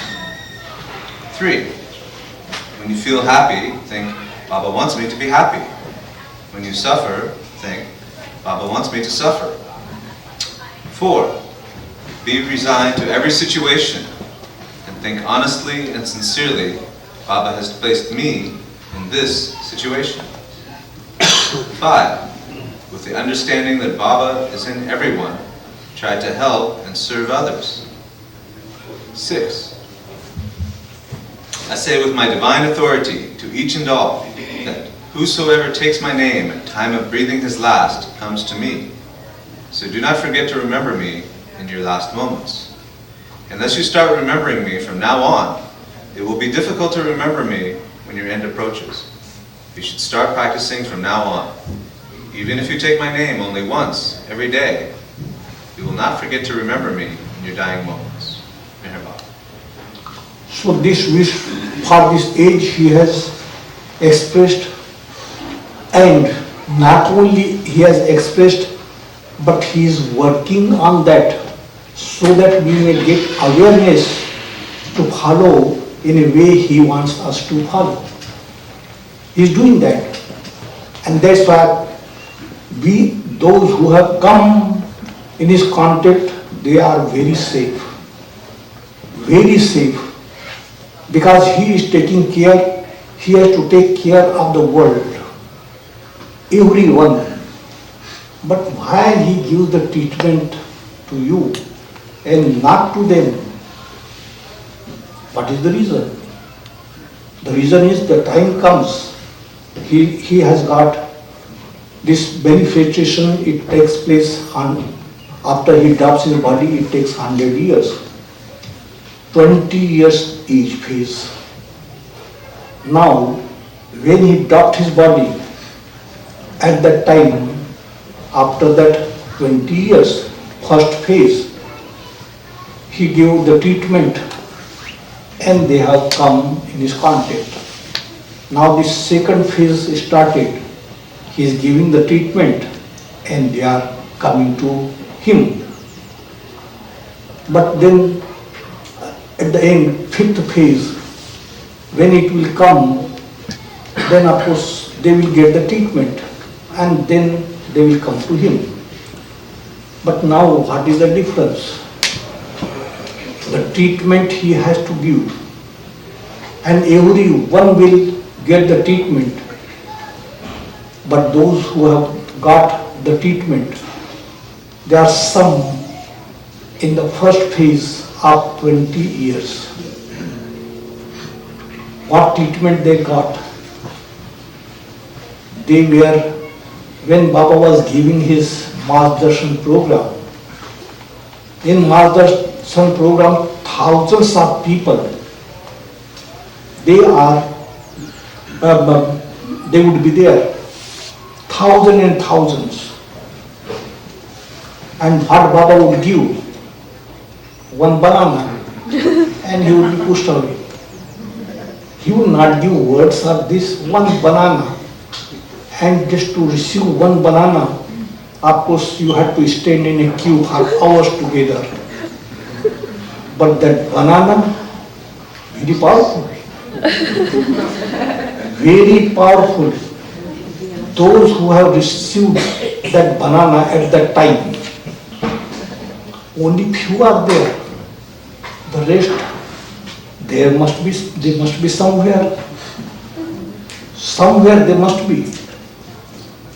3. When you feel happy, think, Baba wants me to be happy. When you suffer, think, Baba wants me to suffer. 4. Be resigned to every situation and think honestly and sincerely, Baba has placed me in this situation. 5. With the understanding that Baba is in everyone, try to help and serve others. 6. I say with my divine authority to each and all that whosoever takes my name at time of breathing his last comes to me. So do not forget to remember me in your last moments. Unless you start remembering me from now on, it will be difficult to remember me when your end approaches. You should start practicing from now on. Even if you take my name only once every day, you will not forget to remember me in your dying moments. Meher Baba. So this wish for this age he has expressed, and not only he has expressed, but he is working on that so that we may get awareness to follow in a way he wants us to follow. He is doing that. And that's why those who have come in his contact, they are very safe. Very safe. Because he is taking care, he has to take care of the world. everyone. But why he gives the treatment to you and not to them? What is the reason? The reason is the time comes, he has got this manifestation, it takes place after he drops his body, it takes 100 years. 20 years each phase. Now, when he dropped his body, at that time, after that 20 years, first phase, he gave the treatment and they have come in his contact. Now this second phase started. He is giving the treatment and they are coming to him. But then at the end, fifth phase, when it will come, then of course they will get the treatment and then they will come to him. But now what is the difference? The treatment he has to give, and everyone will get the treatment. But those who have got the treatment, there are some in the first phase of 20 years. What treatment they got? They were, when Baba was giving his Mass Darshan program, in Mass Darshan program, thousands of people, they would be there, thousands and thousands. And what Baba would give? One banana, and he would be pushed away. He would not give words of this one banana, and just to receive one banana, of course you had to stand in a queue for hours together. But that banana, very powerful. Very powerful. Those who have received that banana at that time, only few are there. The rest, they must be somewhere. Somewhere they must be.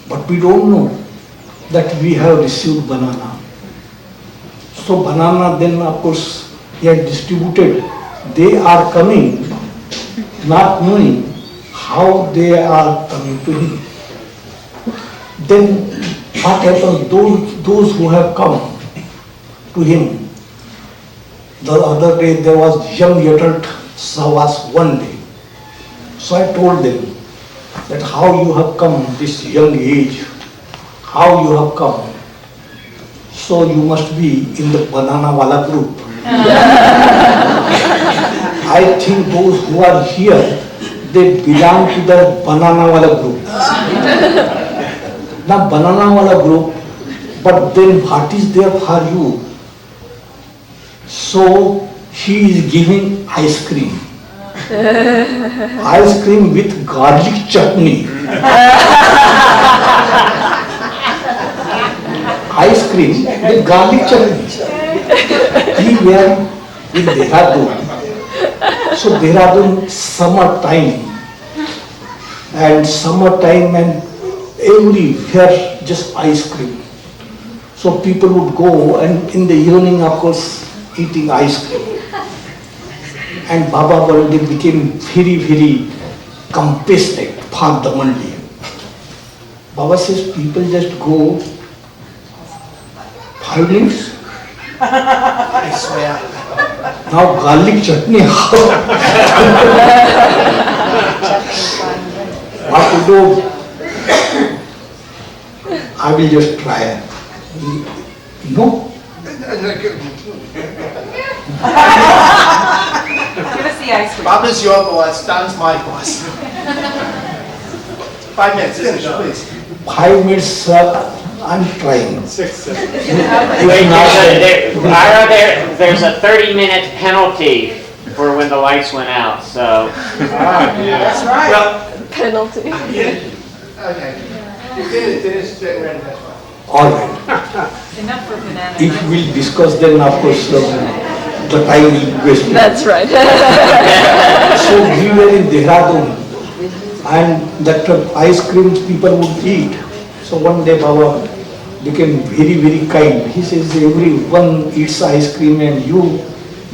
But we don't know that we have received banana. So banana then of course they are distributed. They are coming, not knowing how they are coming to him. Then what happens? Those who have come to him. The other day there was young adult Savas one day. So I told them that how you have come this young age, how you have come. So you must be in the banana wala group. I think those who are here, they belong to the banana wala group. Now banana wala group, but then what is there for you? So he is giving ice cream. Ice cream with garlic chutney. Ice cream with garlic chutney. He were in Dehradun. So Dehradun summer time and everywhere just ice cream. So people would go and in the evening of course eating ice cream. And Baba Baldev became very, very compassionate for the Mandi. Baba says people just go 5 minutes. I swear. Now garlic chutney. What to do? I will just try. No. Give us the ice cream. Baba's your boss, Don's my boss. 5 minutes, finish, please. 5 minutes, I'm trying. 6, 7. There's a 30-minute penalty for when the lights went out, so. That's right. Well, Penalty. okay. Finish, ready, that's fine. All right. Enough for banana. If we'll discuss, then of course the time will be wasted. That's right. So we were in Dehradun and that ice cream people would eat. So one day Baba became very, very kind. He says, everyone eats ice cream and you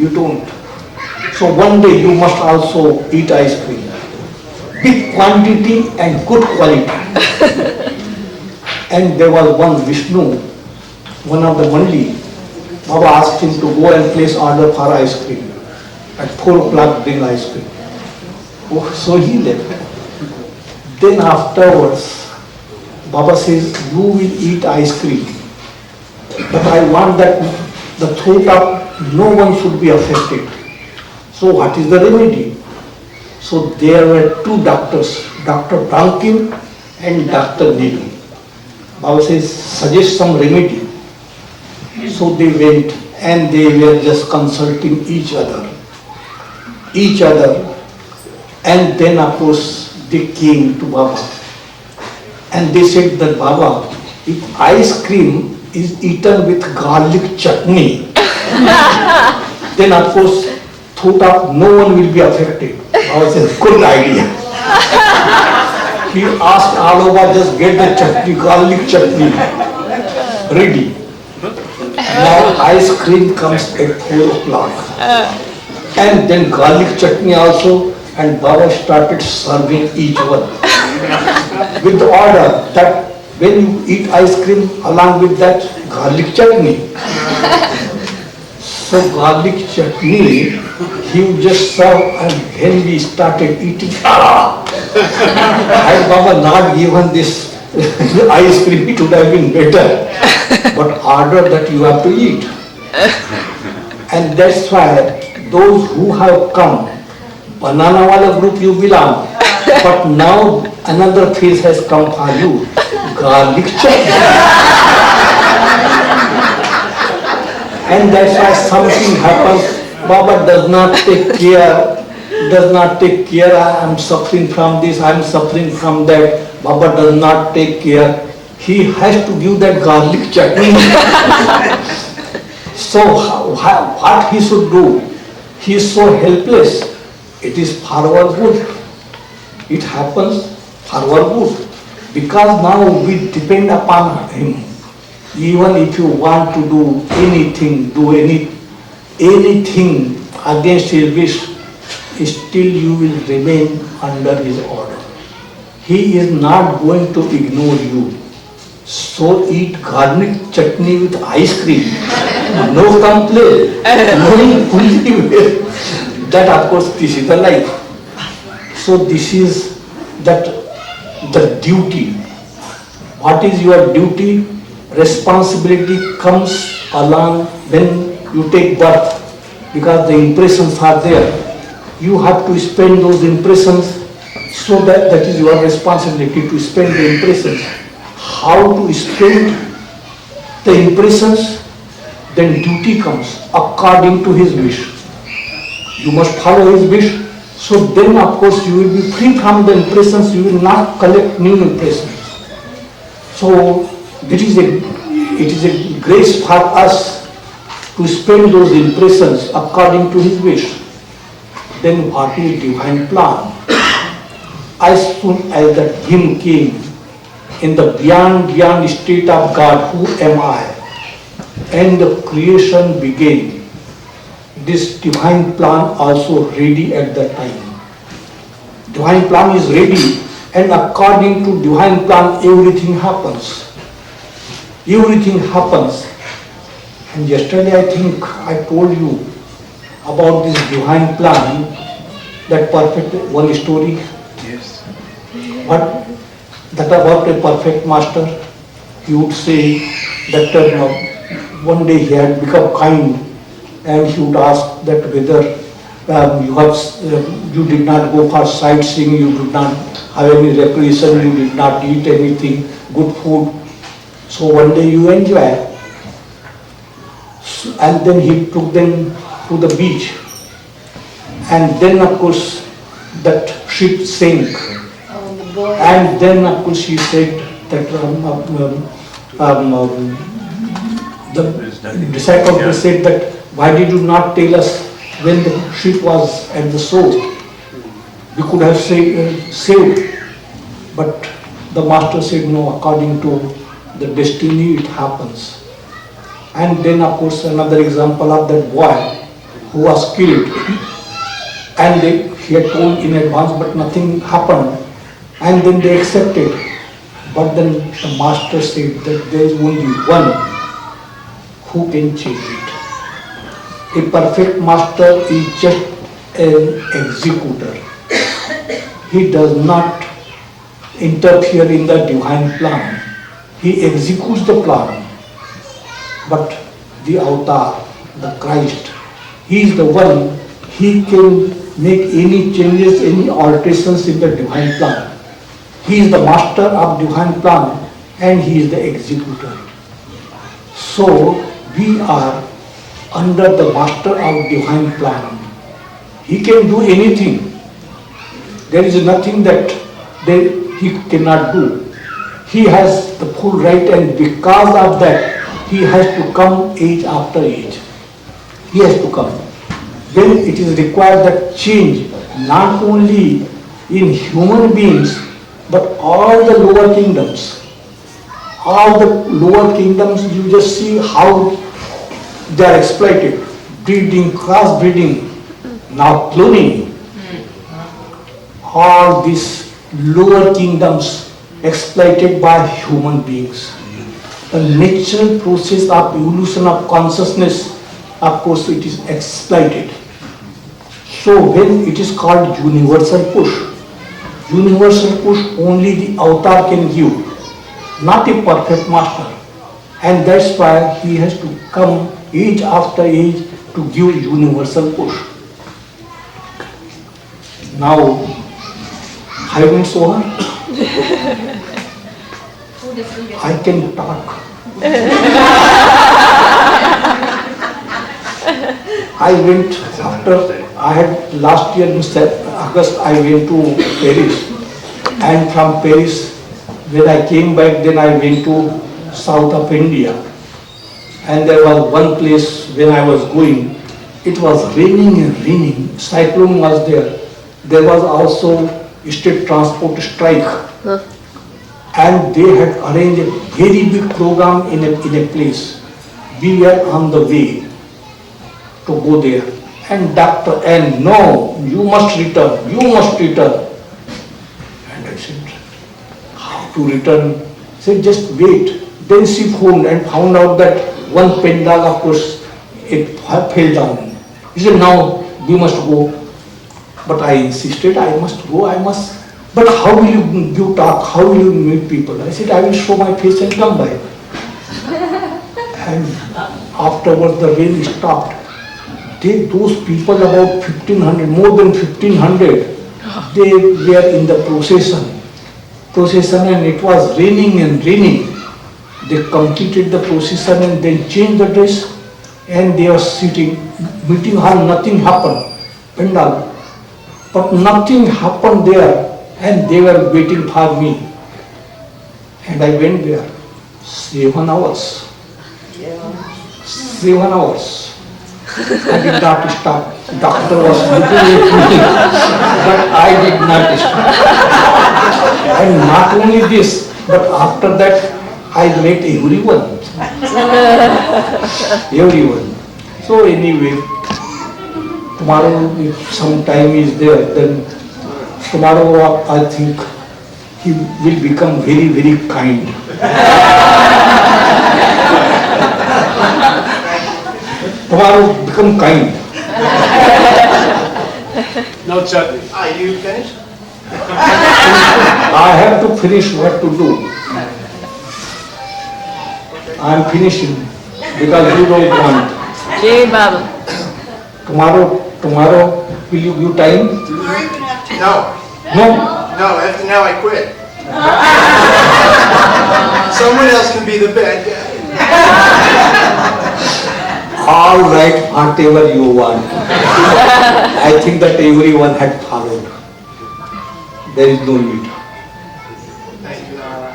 don't. So one day you must also eat ice cream. Big quantity and good quality. And there was one Vishnu, one of the Mandi. Baba asked him to go and place order for ice cream. At 4 o'clock bring ice cream. Oh, so he left. Then afterwards, Baba says, you will eat ice cream. But I want that the throat of no one should be affected. So what is the remedy? So there were 2 doctors, Dr. Brankin and Dr. Needu. Baba says, suggest some remedy. So they went and they were just consulting each other. And then of course they came to Baba. And they said that Baba, if ice cream is eaten with garlic chutney, then of course thought of no one will be affected. Baba said, good idea. He asked all over, just get the chutney, garlic chutney ready. Now ice cream comes at 4 o'clock. And then garlic chutney also, and Baba started serving each one. With the order that when you eat ice cream along with that garlic chutney. So garlic chutney, he would just serve and then we started eating. Had Baba not given this ice cream, it would have been better. But order that you have to eat. And that's why those who have come, banana wala group you belong, but now another phase has come for you, garlic chutney. And that's why something happens, Baba does not take care, I am suffering from this, I am suffering from that. Baba does not take care. He has to give that garlic chutney. So what he should do? He is so helpless. It is for our good. It happens for our good. Because now we depend upon him. Even if you want to do anything against his wish, still you will remain under his order. He is not going to ignore you. So eat garlic chutney with ice cream. No complaint. Knowing fully well that of course this is the life. So this is the duty. What is your duty? Responsibility comes along when you take birth, because the impressions are there. You have to spend those impressions, so that is your responsibility, to spend the impressions. How to spend the impressions? Then duty comes according to his wish. You must follow his wish. So then of course you will be free from the impressions, you will not collect new impressions. So it is a grace for us to spend those impressions according to his wish. Then what is divine plan? As soon as that hymn came, in the beyond state of God, who am I? And the creation began. This divine plan also ready at that time. Divine plan is ready, and according to divine plan everything happens. Everything happens. And yesterday I think I told you about this divine plan, that perfect one story. Yes. But that about a perfect master, he would say that one day he had become kind, and he would ask that whether you did not go for sightseeing, you did not have any recreation, you did not eat anything, good food. So one day you enjoy. And then he took them to the beach. And then of course that ship sank. And then of course he said that the disciples said that, why did you not tell us when the ship was at the shore? We could have saved. But The master said, no, according to the destiny it happens. And then of course another example of that boy who was killed, and he had told in advance but nothing happened, and then they accepted. But then the master said that there is only one who can change it. A perfect master is just an executor. He does not interfere in the divine plan. He executes the plan. But the avatar, the Christ, he is the one, he can make any changes, any alterations in the divine plan. He is the master of divine plan and he is the executor. So we are under the master of divine plan. He can do anything. There is nothing that he cannot do. He has the full right, and because of that, he has to come age after age. He has to come. When it is required that change, not only in human beings, but all the lower kingdoms. All the lower kingdoms, you just see how they are exploited. Breeding, cross-breeding, now cloning. All these lower kingdoms exploited by human beings. The natural process of evolution of consciousness, of course, it is exploited. So when it is called universal push only the avatar can give, not a perfect master. And that's why he has to come age after age to give universal push. Now, 5 minutes over. I can talk. I went after, I had last year in August, I went to Paris. And from Paris, when I came back, then I went to south of India. And there was one place when I was going, it was raining and raining, cyclone was there. There was also state transport strike. And they had arranged a very big program in a place. We were on the way to go there. And doctor, and no, you must return. And I said, how to return? He said, just wait. Then she phoned and found out that one pendal, of course, it fell down. He said, now we must go. But I insisted, I must go, I must. But how will you talk? How will you meet people? I said, I will show my face and come by. And afterwards the rain stopped. Those people, about 1,500, more than 1,500, they were in the procession, and it was raining and raining. They completed the procession and then changed the dress, and they were sitting, meeting hall, nothing happened, pendal. But nothing happened there, and they were waiting for me. And I went there, 7 hours. 7 hours. I did not stop. Doctor was looking at me, but I did not stop. And not only this, but after that, I met everyone. Everyone. So anyway, tomorrow, if some time is there, then tomorrow I think he will become very, very kind. Tomorrow become kind. No chutney. Are you finished? I have to finish what to do. I am finishing because you don't want. Jai Baba. Tomorrow, will you give time? No. No? No, after now I quit. Someone else can be the bad guy. All right, whatever you want. I think that everyone had followed. There is no need. Thank you, Nara.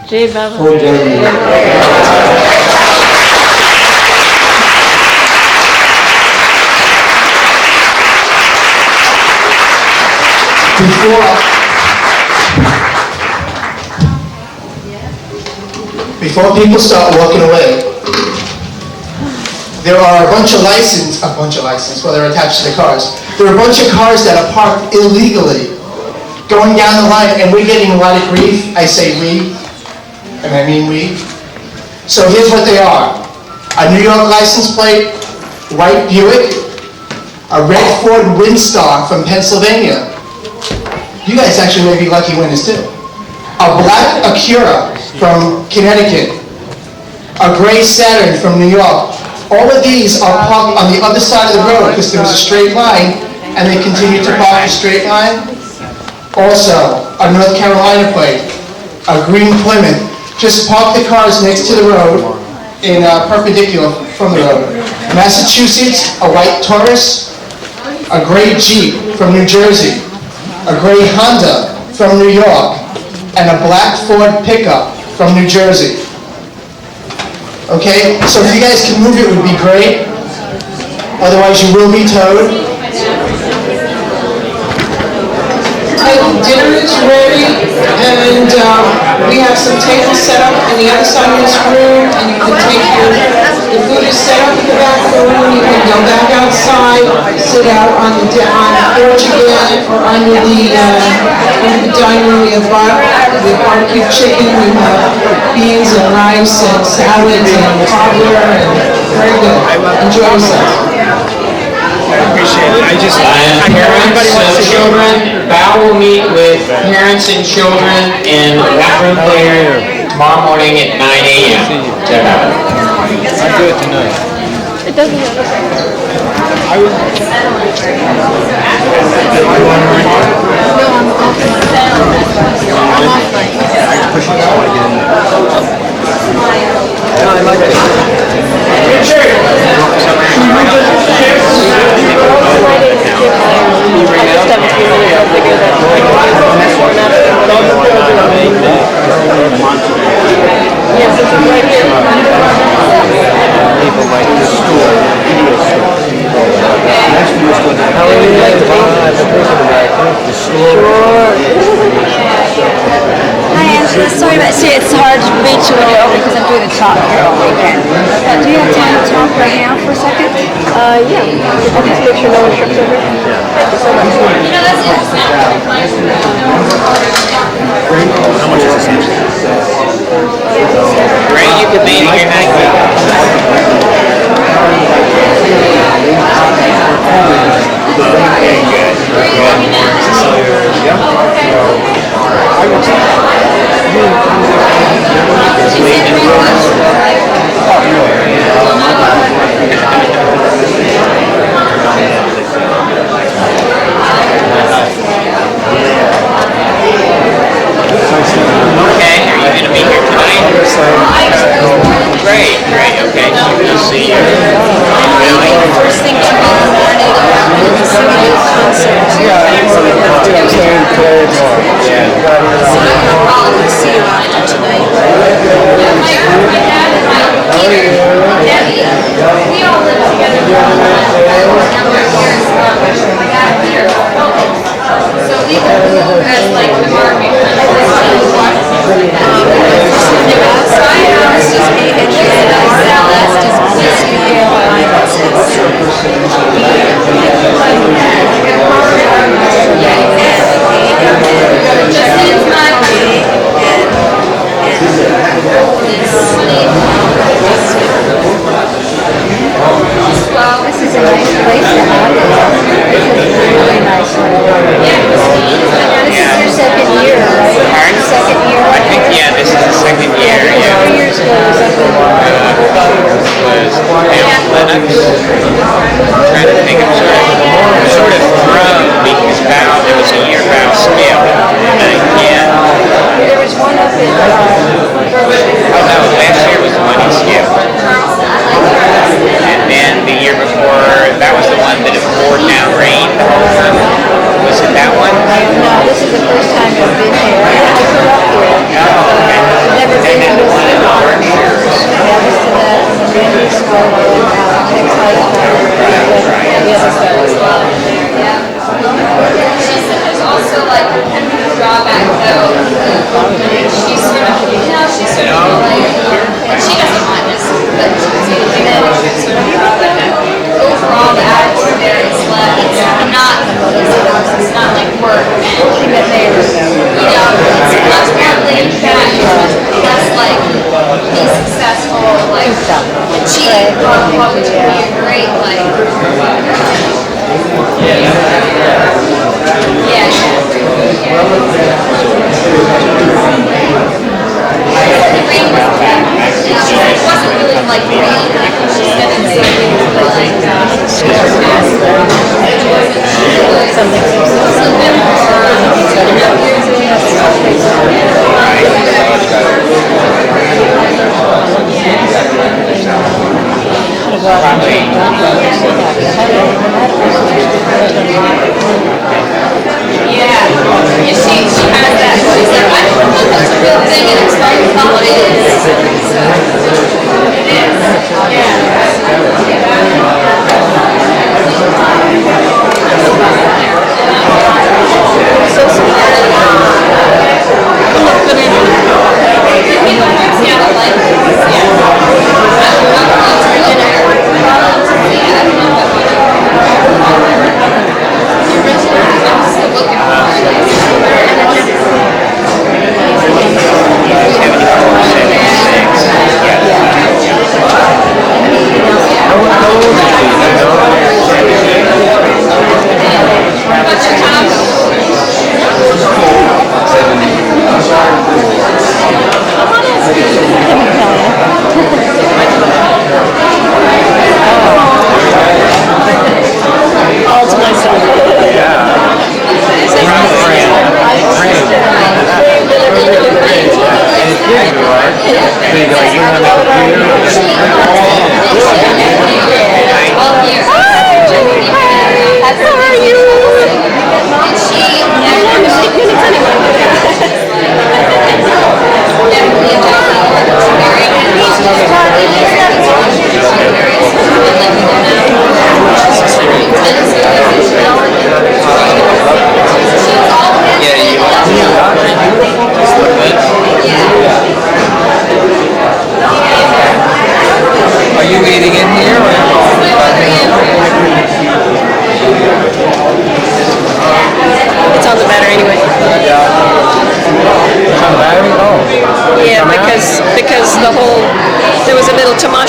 Jai Baba. So, Jai. before people start walking away, there are a bunch of license, well, they're attached to the cars. There are a bunch of cars that are parked illegally going down the line, and we're getting a lot of grief. I say we, and I mean we. So here's what they are. A New York license plate, white Buick, a red Ford Windstar from Pennsylvania. You guys actually may be lucky winners too. A black Acura from Connecticut, a gray Saturn from New York. All of these are parked on the other side of the road because there was a straight line, and they continue to park a straight line. Also, a North Carolina plate, a green Plymouth. Just park the cars next to the road in perpendicular from the road. Massachusetts, a white Taurus, a gray Jeep from New Jersey, a gray Honda from New York, and a black Ford pickup from New Jersey. Okay, so if you guys can move it, would be great. Otherwise, you will be towed. Dinner is ready, and we have some tables set up on the other side of this room, and you can take the food is set up in the back of the room. You can go back outside, sit out on the porch again, or under the dining room. We have barbecue chicken, we have beans and rice and salads and cobbler, and very good. Enjoy yourself. Parents of children, Bhau will meet with parents and children in that room there tomorrow morning at 9 a.m. I do it tonight. It doesn't matter. Hi Angela, sorry about you. It's hard to reach you when you're over because I'm doing the talk here all weekend. Do you have time to talk right now for a second? Yeah. Just make sure no one trips over. Thank you so much. How much is this? Ray, you could be in here Okay, are you going to be here tonight? Great, okay, so we'll see you. Really? First thing tomorrow morning, we'll see you at a concert. So I'll see you after tonight. We all live together. So we can move as like the market. This is A-H-A-L, last is This is a nice place to have it. This is really nice. This is your second year, right? Pardon? Second year. I think, yeah, this is the second year, yeah. 3 years ago was like Was Lennox. I'm trying to think, I'm sort of thrown because Bhau, there was a year Bhau scale. Yeah. there was one up in Oh no, last year was the money scale. And then the year before, that was the one that it poured down rain the whole time. Was it that one? No, this is the first time I've been here. I grew up here. Okay. Never been And then the to one in the Berkshires. Yeah, this to that, and then Randy Square, Texas, the other side. She said there's also like a drawback though. She's sort of, she's sort of like like cheap, which would be a great like. Yeah. It wasn't really like rain. She said it's yeah, she has that. She's like, I don't know if that's a real thing, and it's like, oh, it is. So, it is. Yeah. So sweet.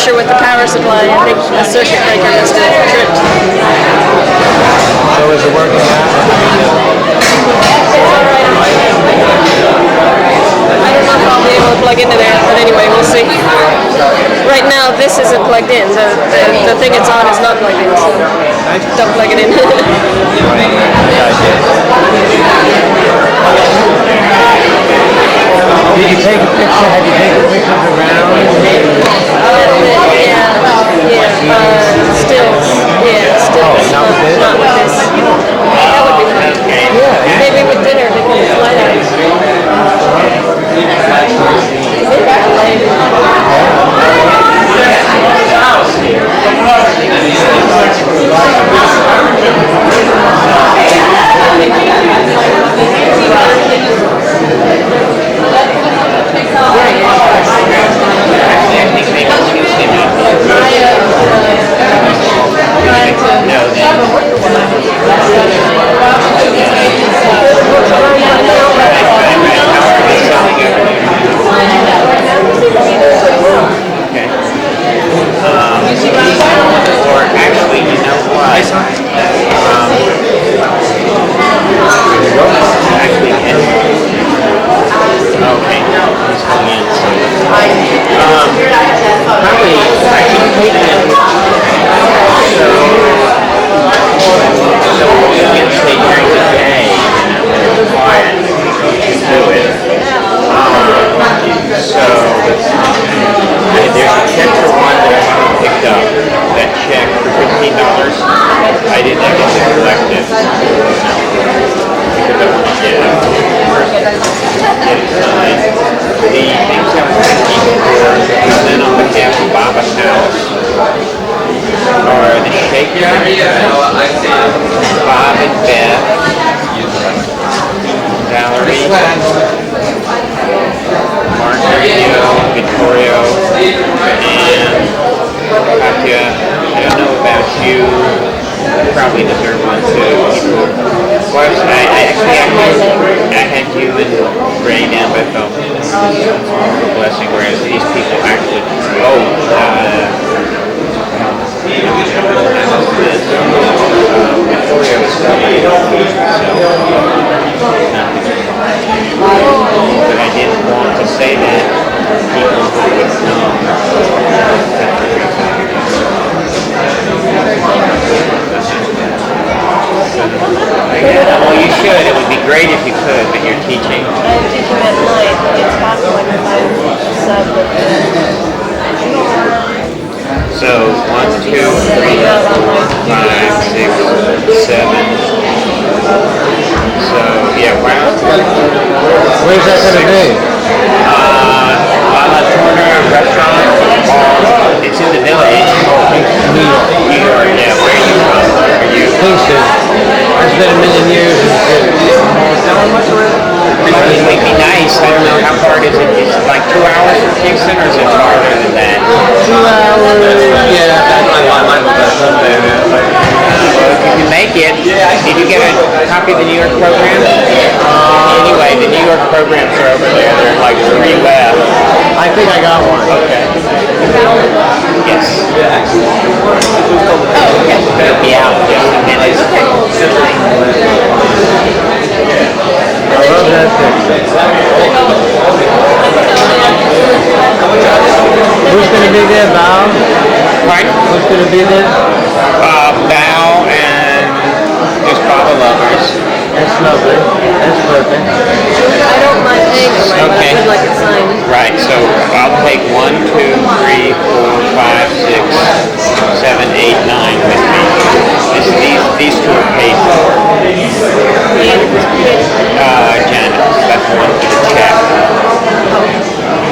With the power supply, I think the circuit breaker must have tripped. So is it working out? I don't know if I'll be able to plug into there, but anyway, we'll see. Right now, this isn't plugged in. The thing it's on is not plugged in, so don't plug it in. Did you take a picture? Have you taken pictures around? Still. Not with this. That would be fun. Yeah. Maybe with dinner because it's light out. So, yeah, wow. Where's that gonna be? La Turner restaurant. It's in the village. New York, yeah. Where are you from? Are you? Kingston. I spent a million years in the city. It might be nice. I don't know how far it is. Is it like 2 hours from Kingston, or is it farther than that? 2 hours. Yeah, that's my someday. Well, if you can make it, did you get a copy of the New York program? Anyway, the New York programs are over there. There are like 3 left. I think I got one. Okay. Yes. It'll be out in just a minute. I love that thing. Who's gonna be there, Bhau? Pardon? Who's gonna be there? Bhau and just Baba lovers. That's lovely. That's perfect. I don't mind paying for mine, but I Okay. would like it signed. Right, so I'll take 1, 2, 3, 4, 5, 6, 7, 8, 9 with me. These 2 are paid for. Janet, that's the one for the check.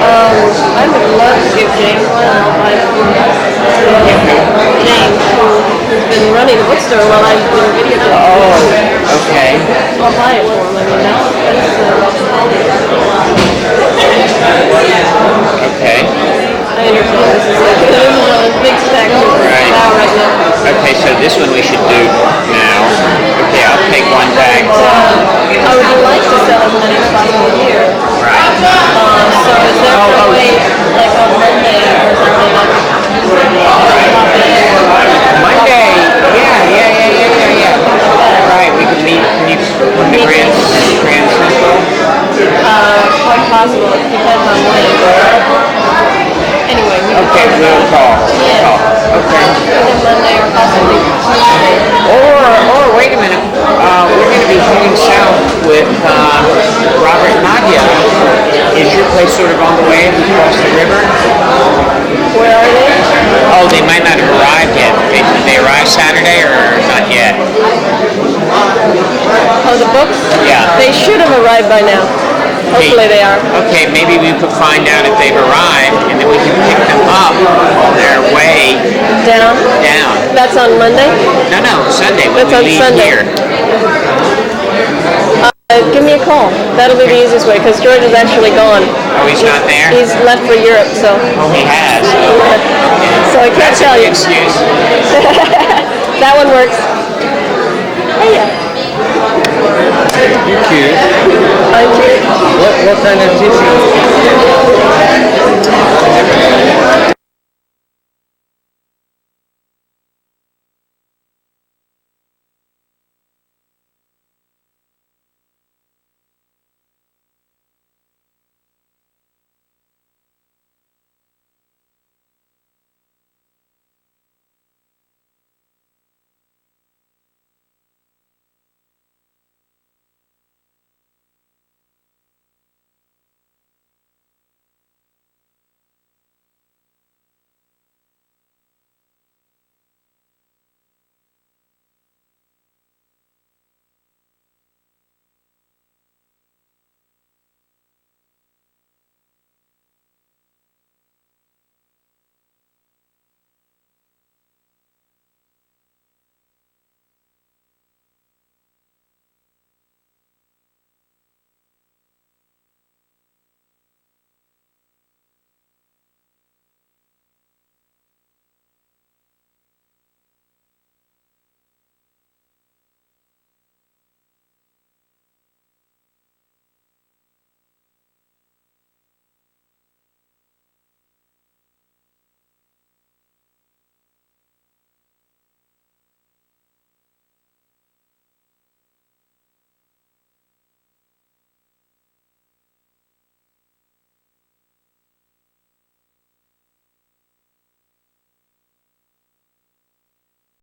I would love to give James one, and I'll buy it for James, who's been running the bookstore while I've been videotaping. Oh, okay. I'll buy it for him. I mean, Okay. I understand this is like a big stack of Right. now right now. Okay, so this one we should do now. Okay, I'll take one back. I would like to sell as many as possible here. Right. So is there a way, like on Monday or something, I could pop in? Monday. Yeah. Right, we can meet when the Grand Central. Quite possible. It depends on when. Anyway, we can Okay, we'll call. Yeah. Okay. Either Monday or possibly Tuesday. Or wait a minute. We're going to be heading south with Robert and Nadia. Is your place sort of on the way across the river? Where are they? Oh, they might not have arrived yet. Did they arrive Saturday or not yet? Oh, the books? Yeah. They should have arrived by now. Hopefully they are. Okay, maybe we could find out if they've arrived, and then we can pick them up on their way Down? down. That's on Monday? No, Sunday when That's on we leave Sunday. here. Give me a call. That'll be the easiest way, because George is actually gone. Oh, he's not there? He's left for Europe, so. Oh, he has. So I can't That's a tell good you. excuse. That one works. Hey, yeah. You're cute. I'm cute. What kind of tissue?